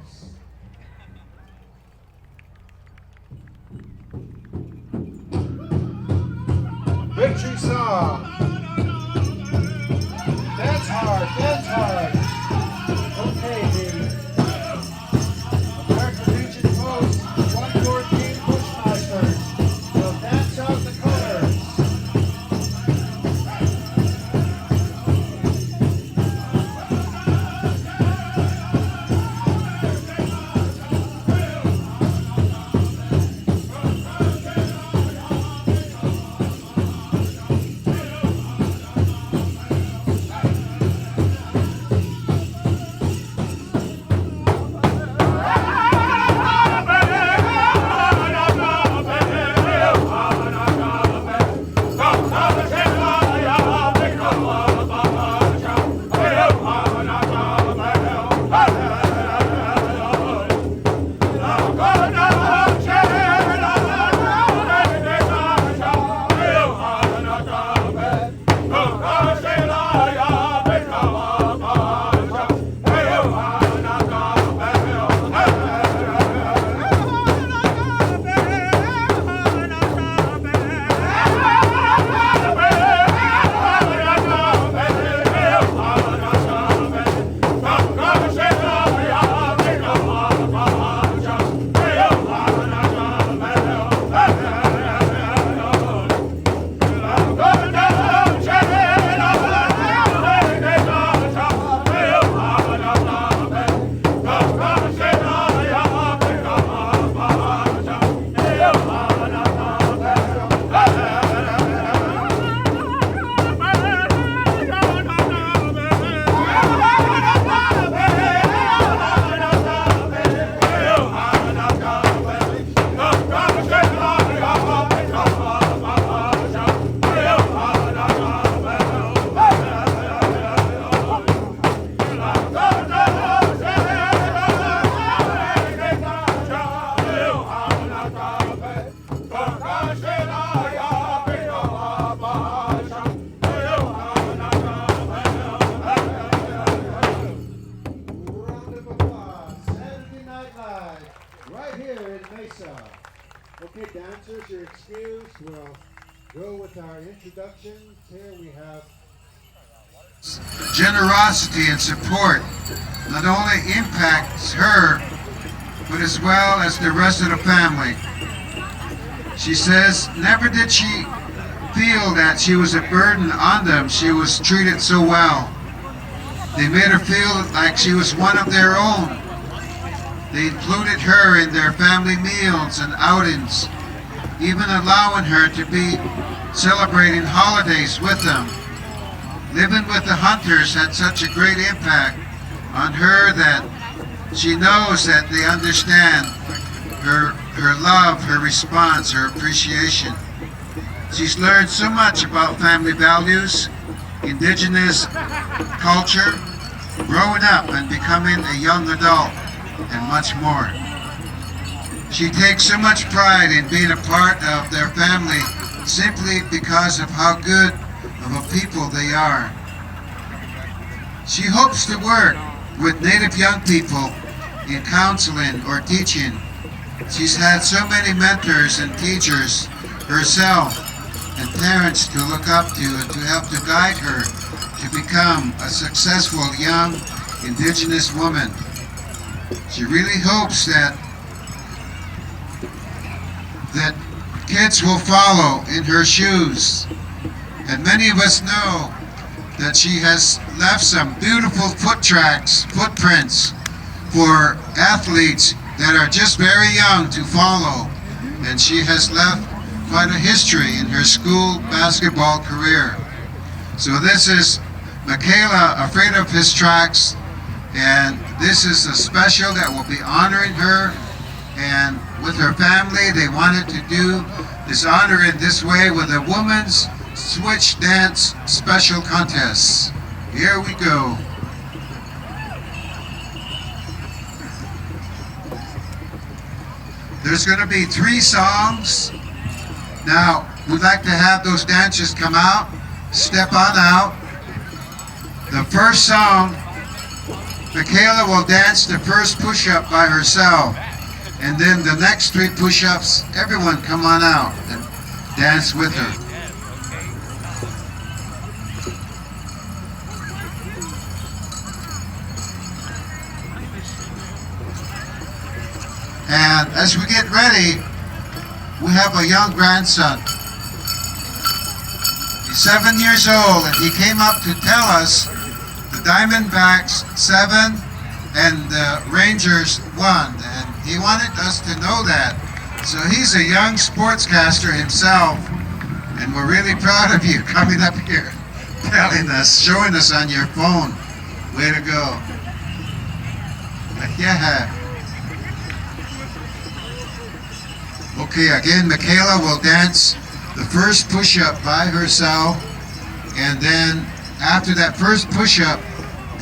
Victory song. Dance hard, dance hard. Okay, the American Legion Post 114 Bushmasters will dance out the colors. Mesa. Okay, dancers, you're excused. We'll go with our introductions. Here we have generosity and support not only impacts her, but as well as the rest of the family. She says never did she feel that she was a burden on them. She was treated so well. They made her feel like she was one of their own. They included her in their family meals and outings, even allowing her to be celebrating holidays with them. Living with the hunters had such a great impact on her that she knows that they understand her love, her response, her appreciation. She's learned so much about family values, Indigenous culture, growing up and becoming a young adult, and much more. She takes so much pride in being a part of their family simply because of how good of a people they are. She hopes to work with Native young people in counseling or teaching. She's had so many mentors and teachers herself and parents to look up to and to help to guide her to become a successful young Indigenous woman. She really hopes that kids will follow in her shoes. And many of us know that she has left some beautiful footprints for athletes that are just very young to follow. And she has left quite a history in her school basketball career. So this is Michaela, Afraid of His Tracks, and this is a special that will be honoring her. And with her family, they wanted to do this honor in this way with a woman's switch dance special contest. Here we go. There's going to be 3 songs. Now, we'd like to have those dancers come out, step on out. The first song, Michaela will dance the first push-up by herself. And then the next 3 push-ups, everyone come on out and dance with her. And as we get ready, we have a young grandson. He's 7 years old, and he came up to tell us the Diamondbacks 7 and the Rangers 1. And he wanted us to know that. So he's a young sportscaster himself, and we're really proud of you coming up here, telling us, showing us on your phone. Way to go. Yeah. Okay, again, Michaela will dance the first push-up by herself, and then after that first push-up,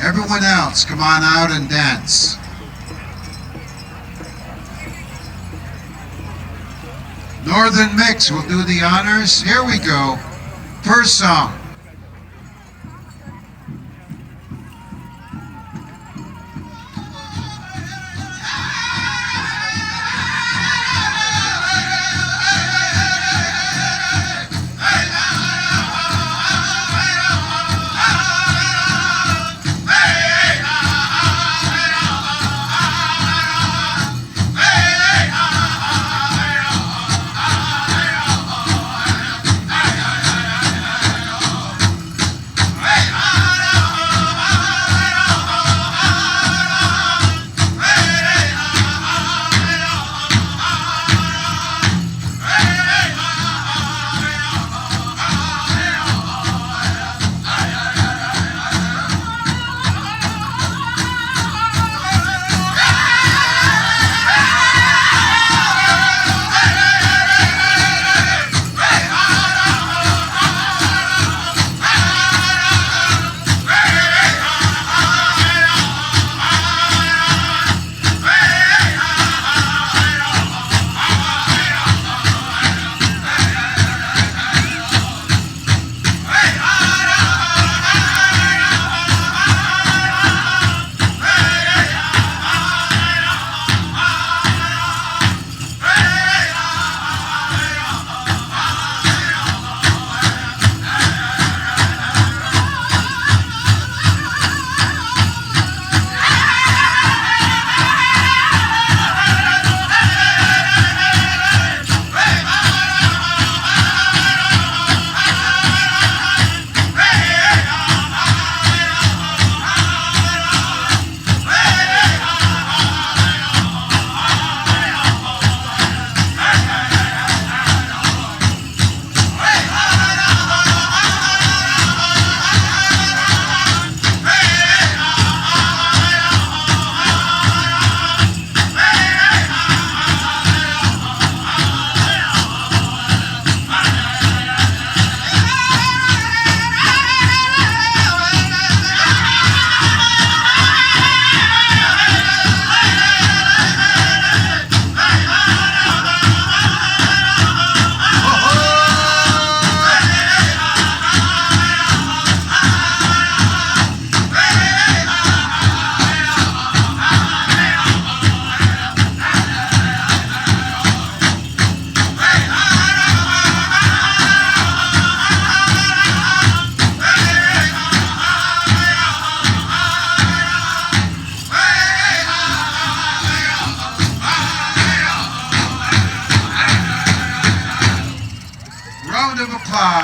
everyone else come on out and dance. Northern Mix will do the honors. Here we go. First song.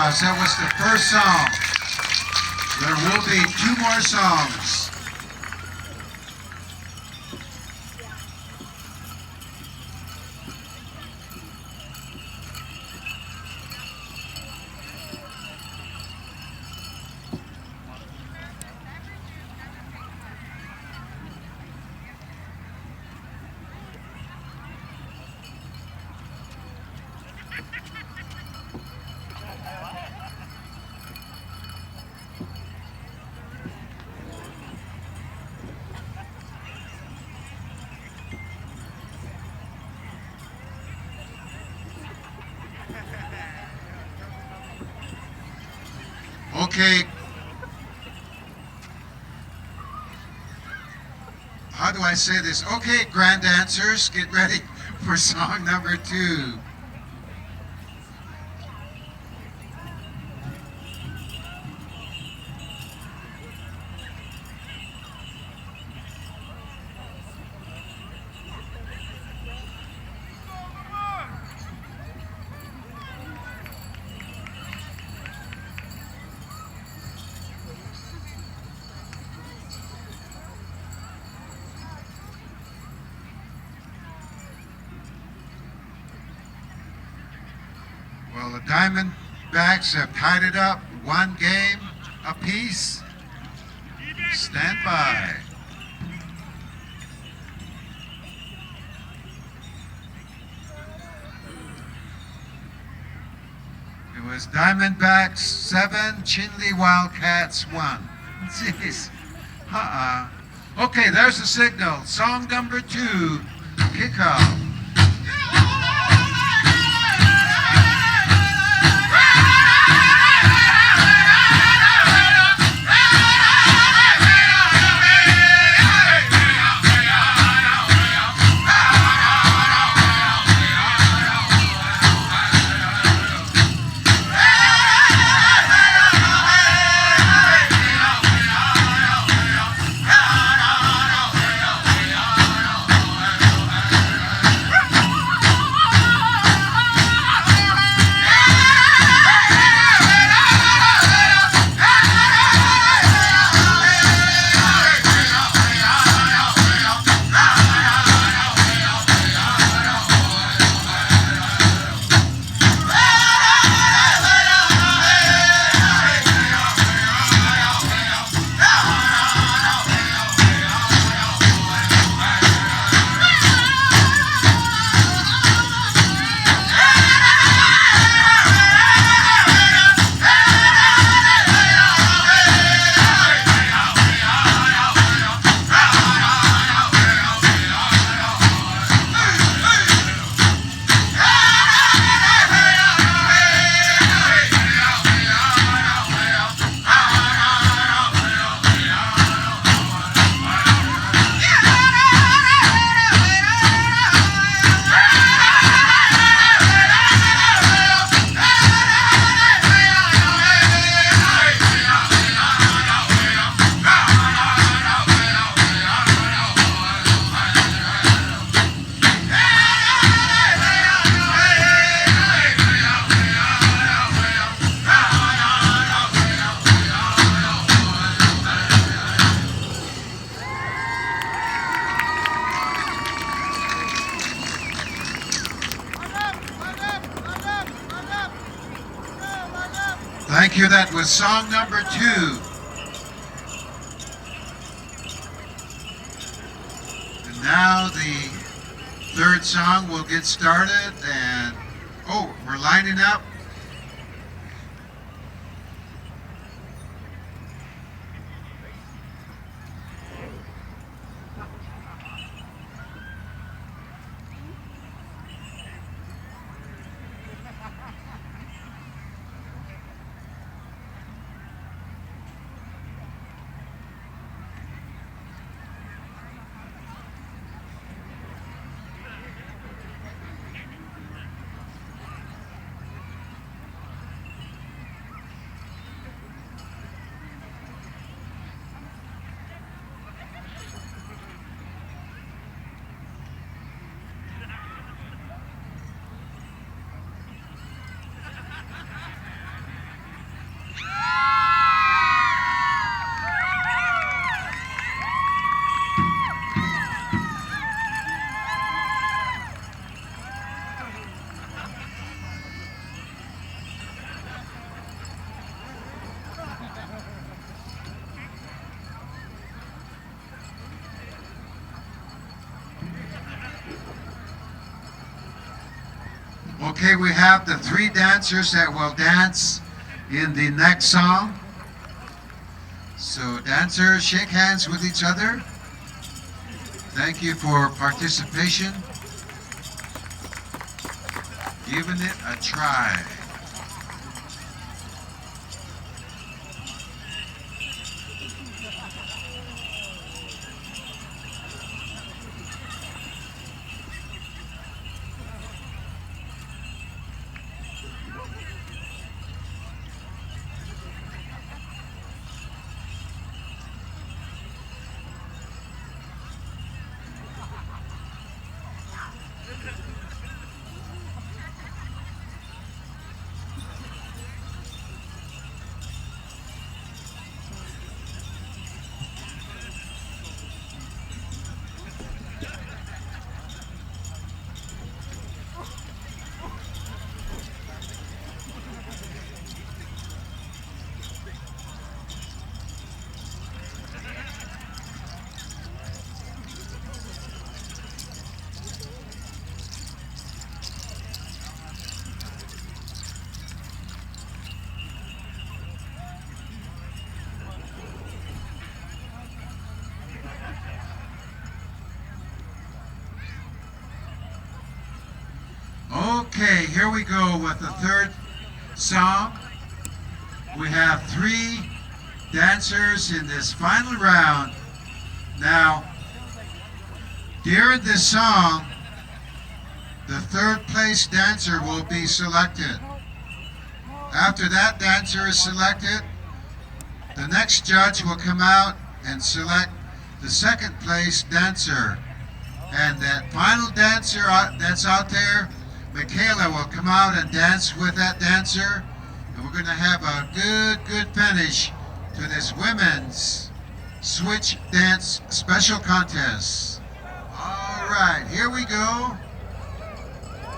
Wows. That was the first song. There will be 2 more songs. Okay. How do I say this? Okay, grand dancers, get ready for song number 2. Well, the Diamondbacks have tied it up. 1 game apiece. Stand by. It was Diamondbacks 7, Chinle Wildcats 1. Jeez. Okay, there's the signal. Song number 2, kick off. Thank you. That was song number 2. And now the 3rd song will get started, and oh, we're lining up. Okay, we have the 3 dancers that will dance in the next song. So dancers, shake hands with each other. Thank you for participation. Giving it a try. Okay, here we go with the 3rd song. We have 3 dancers in this final round. Now, during this song, the 3rd place dancer will be selected. After that dancer is selected, the next judge will come out and select the 2nd place dancer. And that final dancer that's out there, Michaela, will come out and dance with that dancer. And we're going to have a good finish to this women's switch dance special contest. All right, here we go.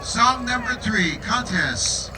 Song number 3, contest.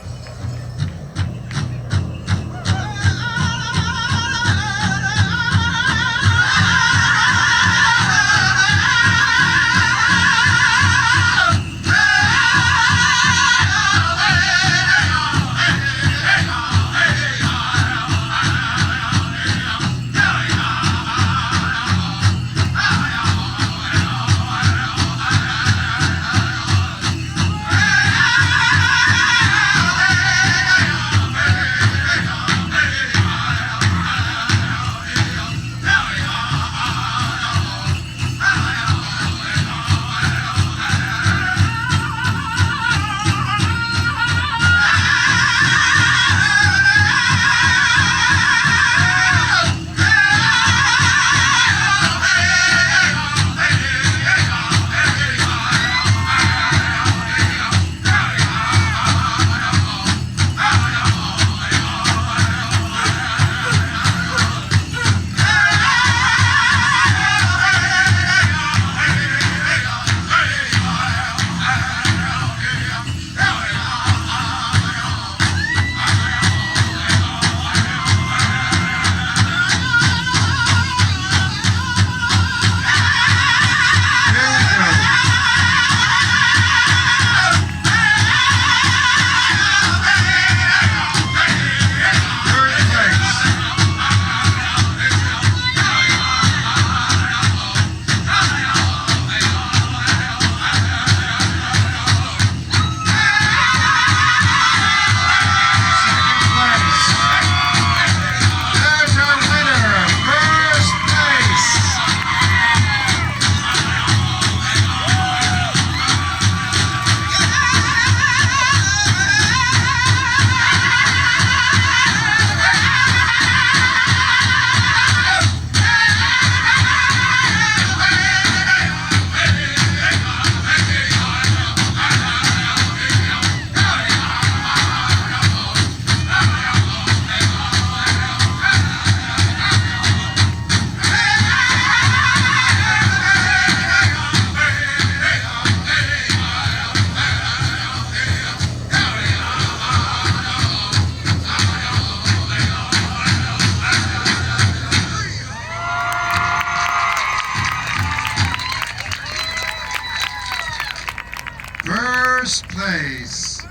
First place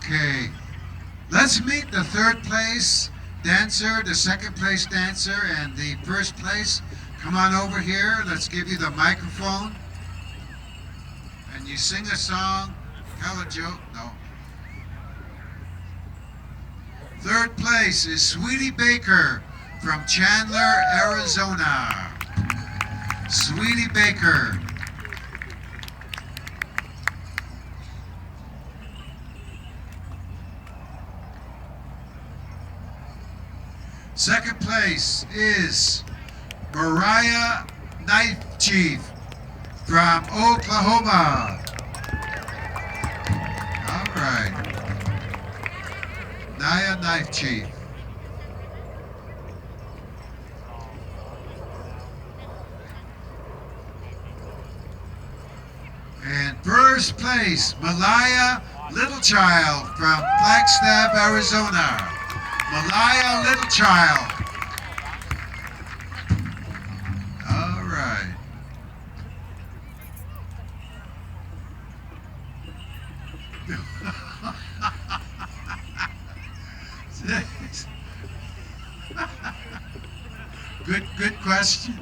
Okay. Let's meet the third place dancer, the second place dancer, and the first place. Come on over here. Let's give you the microphone. And you sing a song, tell a joke. No. Third place is Sweetie Baker from Chandler, Arizona. Sweetie Baker. Second place is Mariah Knife Chief from Oklahoma. All right. Naya Knife Chief. And first place, Malaya Littlechild from Flagstaff, Arizona. Malaya Littlechild. All right. Good question.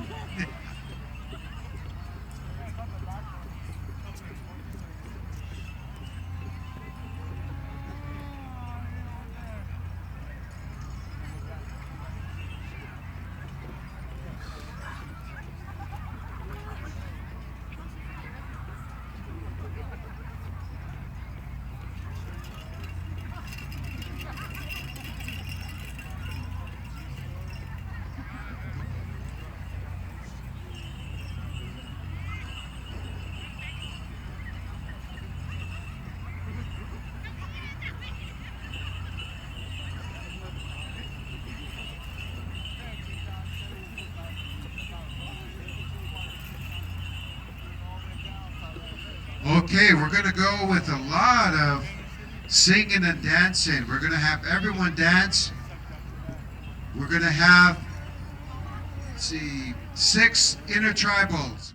Okay, we're going to go with a lot of singing and dancing. We're going to have everyone dance. We're going to have, let's see, 6 intertribals.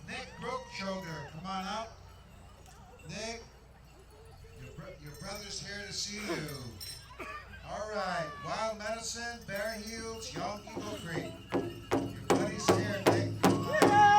Nick Brokeshoulder, come on out. Nick, your brother's here to see you. All right, Wild Medicine, Bear Heels, Young Eagle Creek. Your buddy's here, Nick. Come on.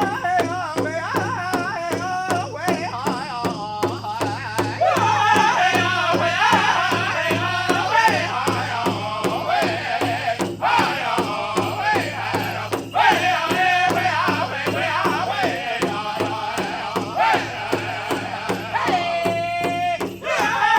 Yeah!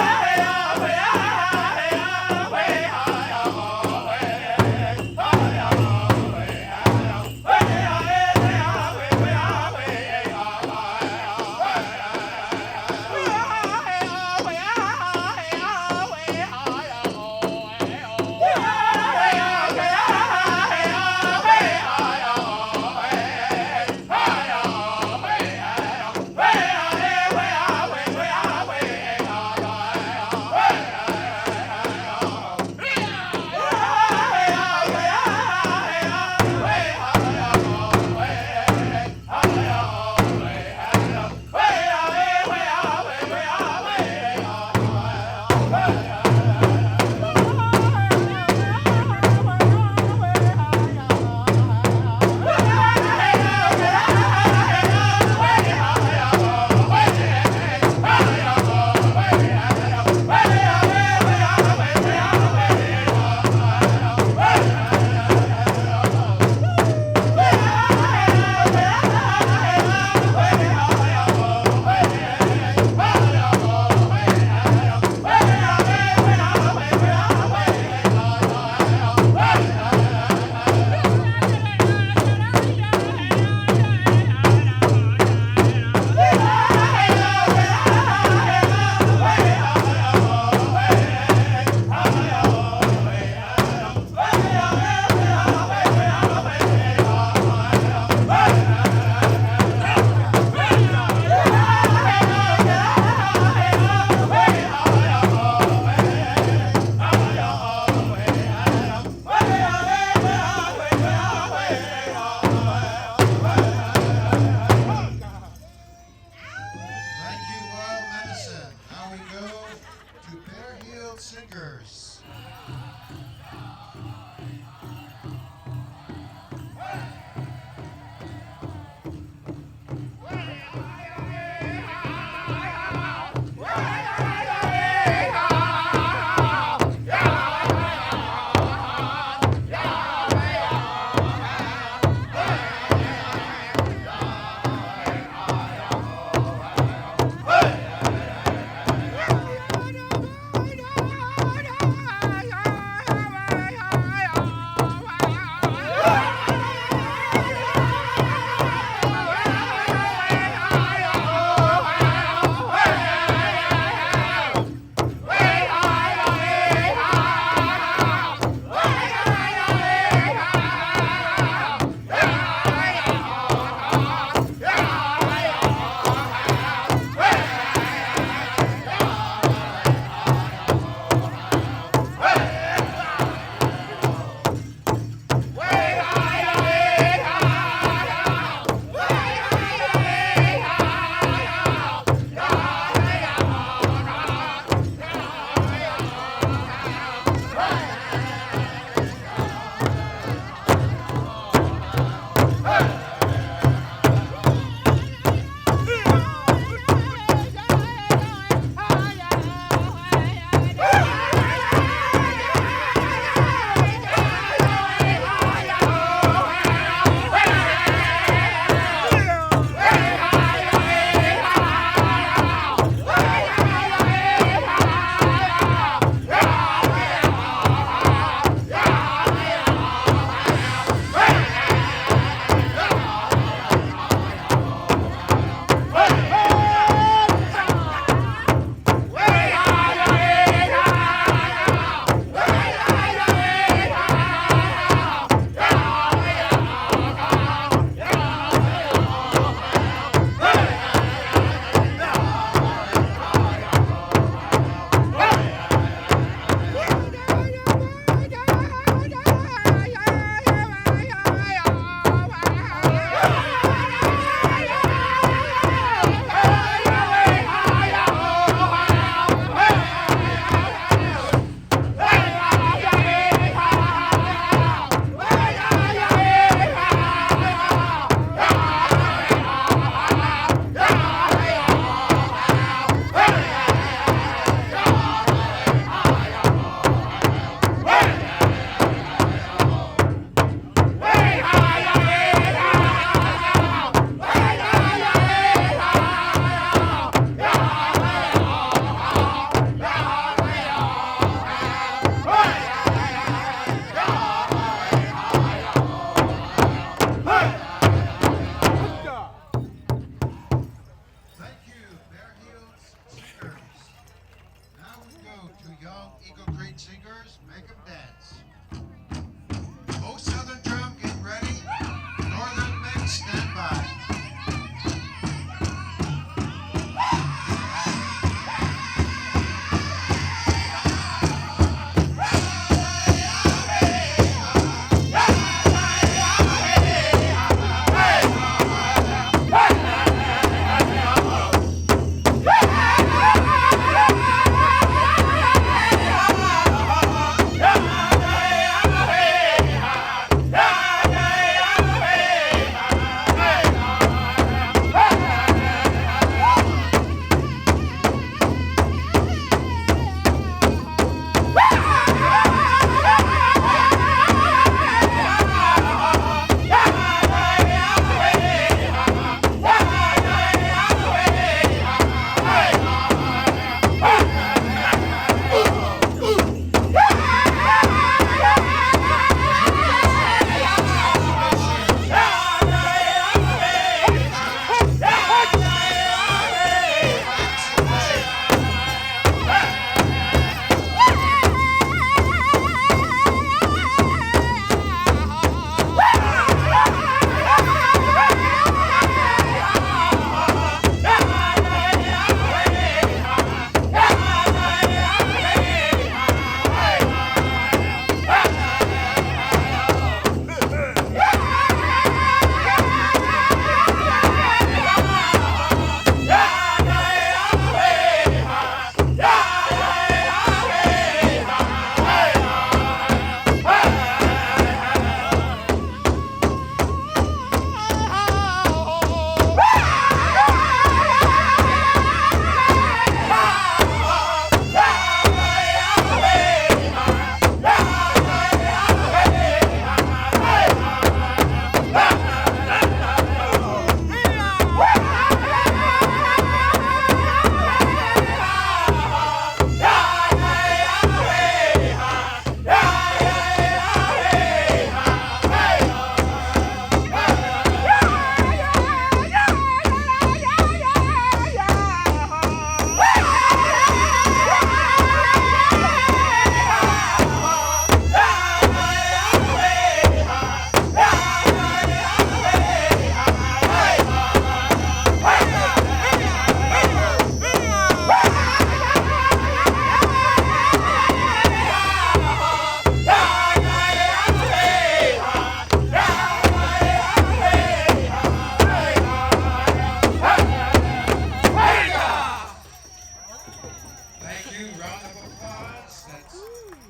you. Round of applause. That's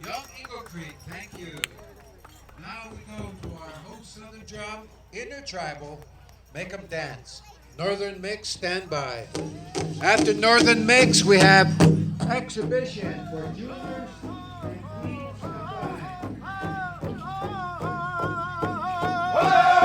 Young Eagle Creek. Thank you. Now we go to our host Southern Drum, Intertribal. Make 'em dance. Northern Mix, stand by. After Northern Mix, we have exhibition for juniors and queens combined. Hey!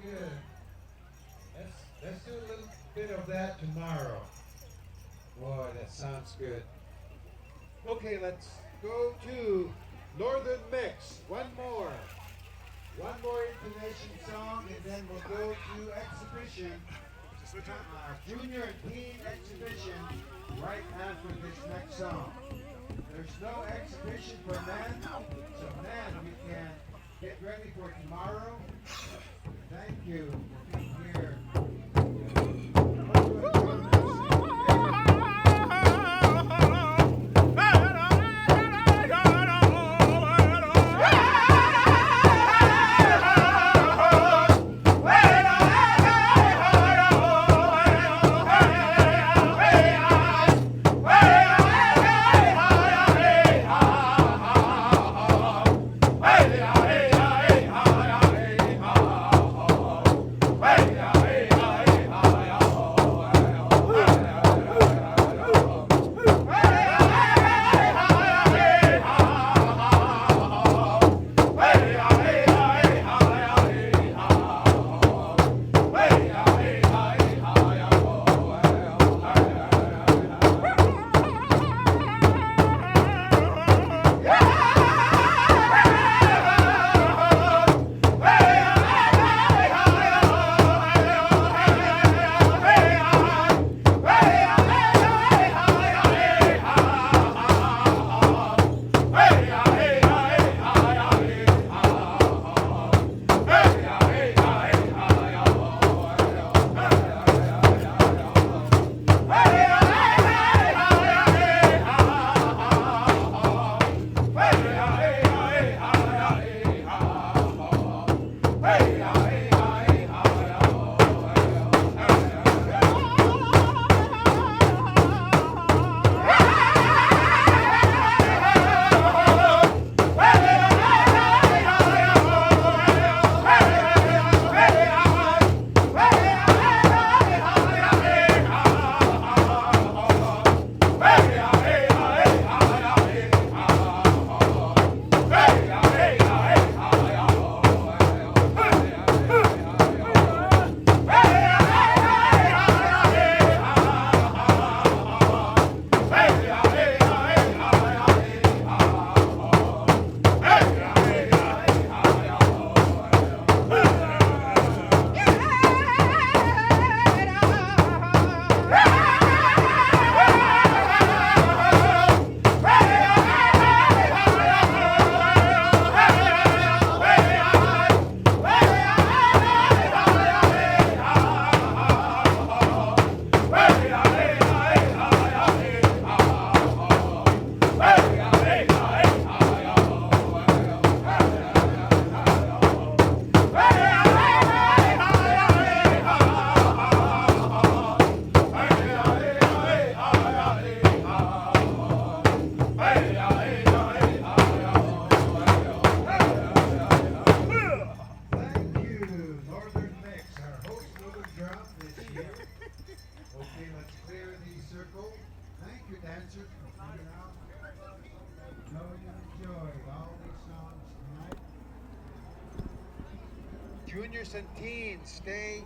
good. Let's do a little bit of that tomorrow. Boy, that sounds good. Okay, let's go to Northern Mix. One more intonation song, and then we'll go to exhibition. Junior and teen exhibition right after this next song. There's no exhibition for men, so men, we can get ready for tomorrow. Thank you for being here. Juniors and teens, stay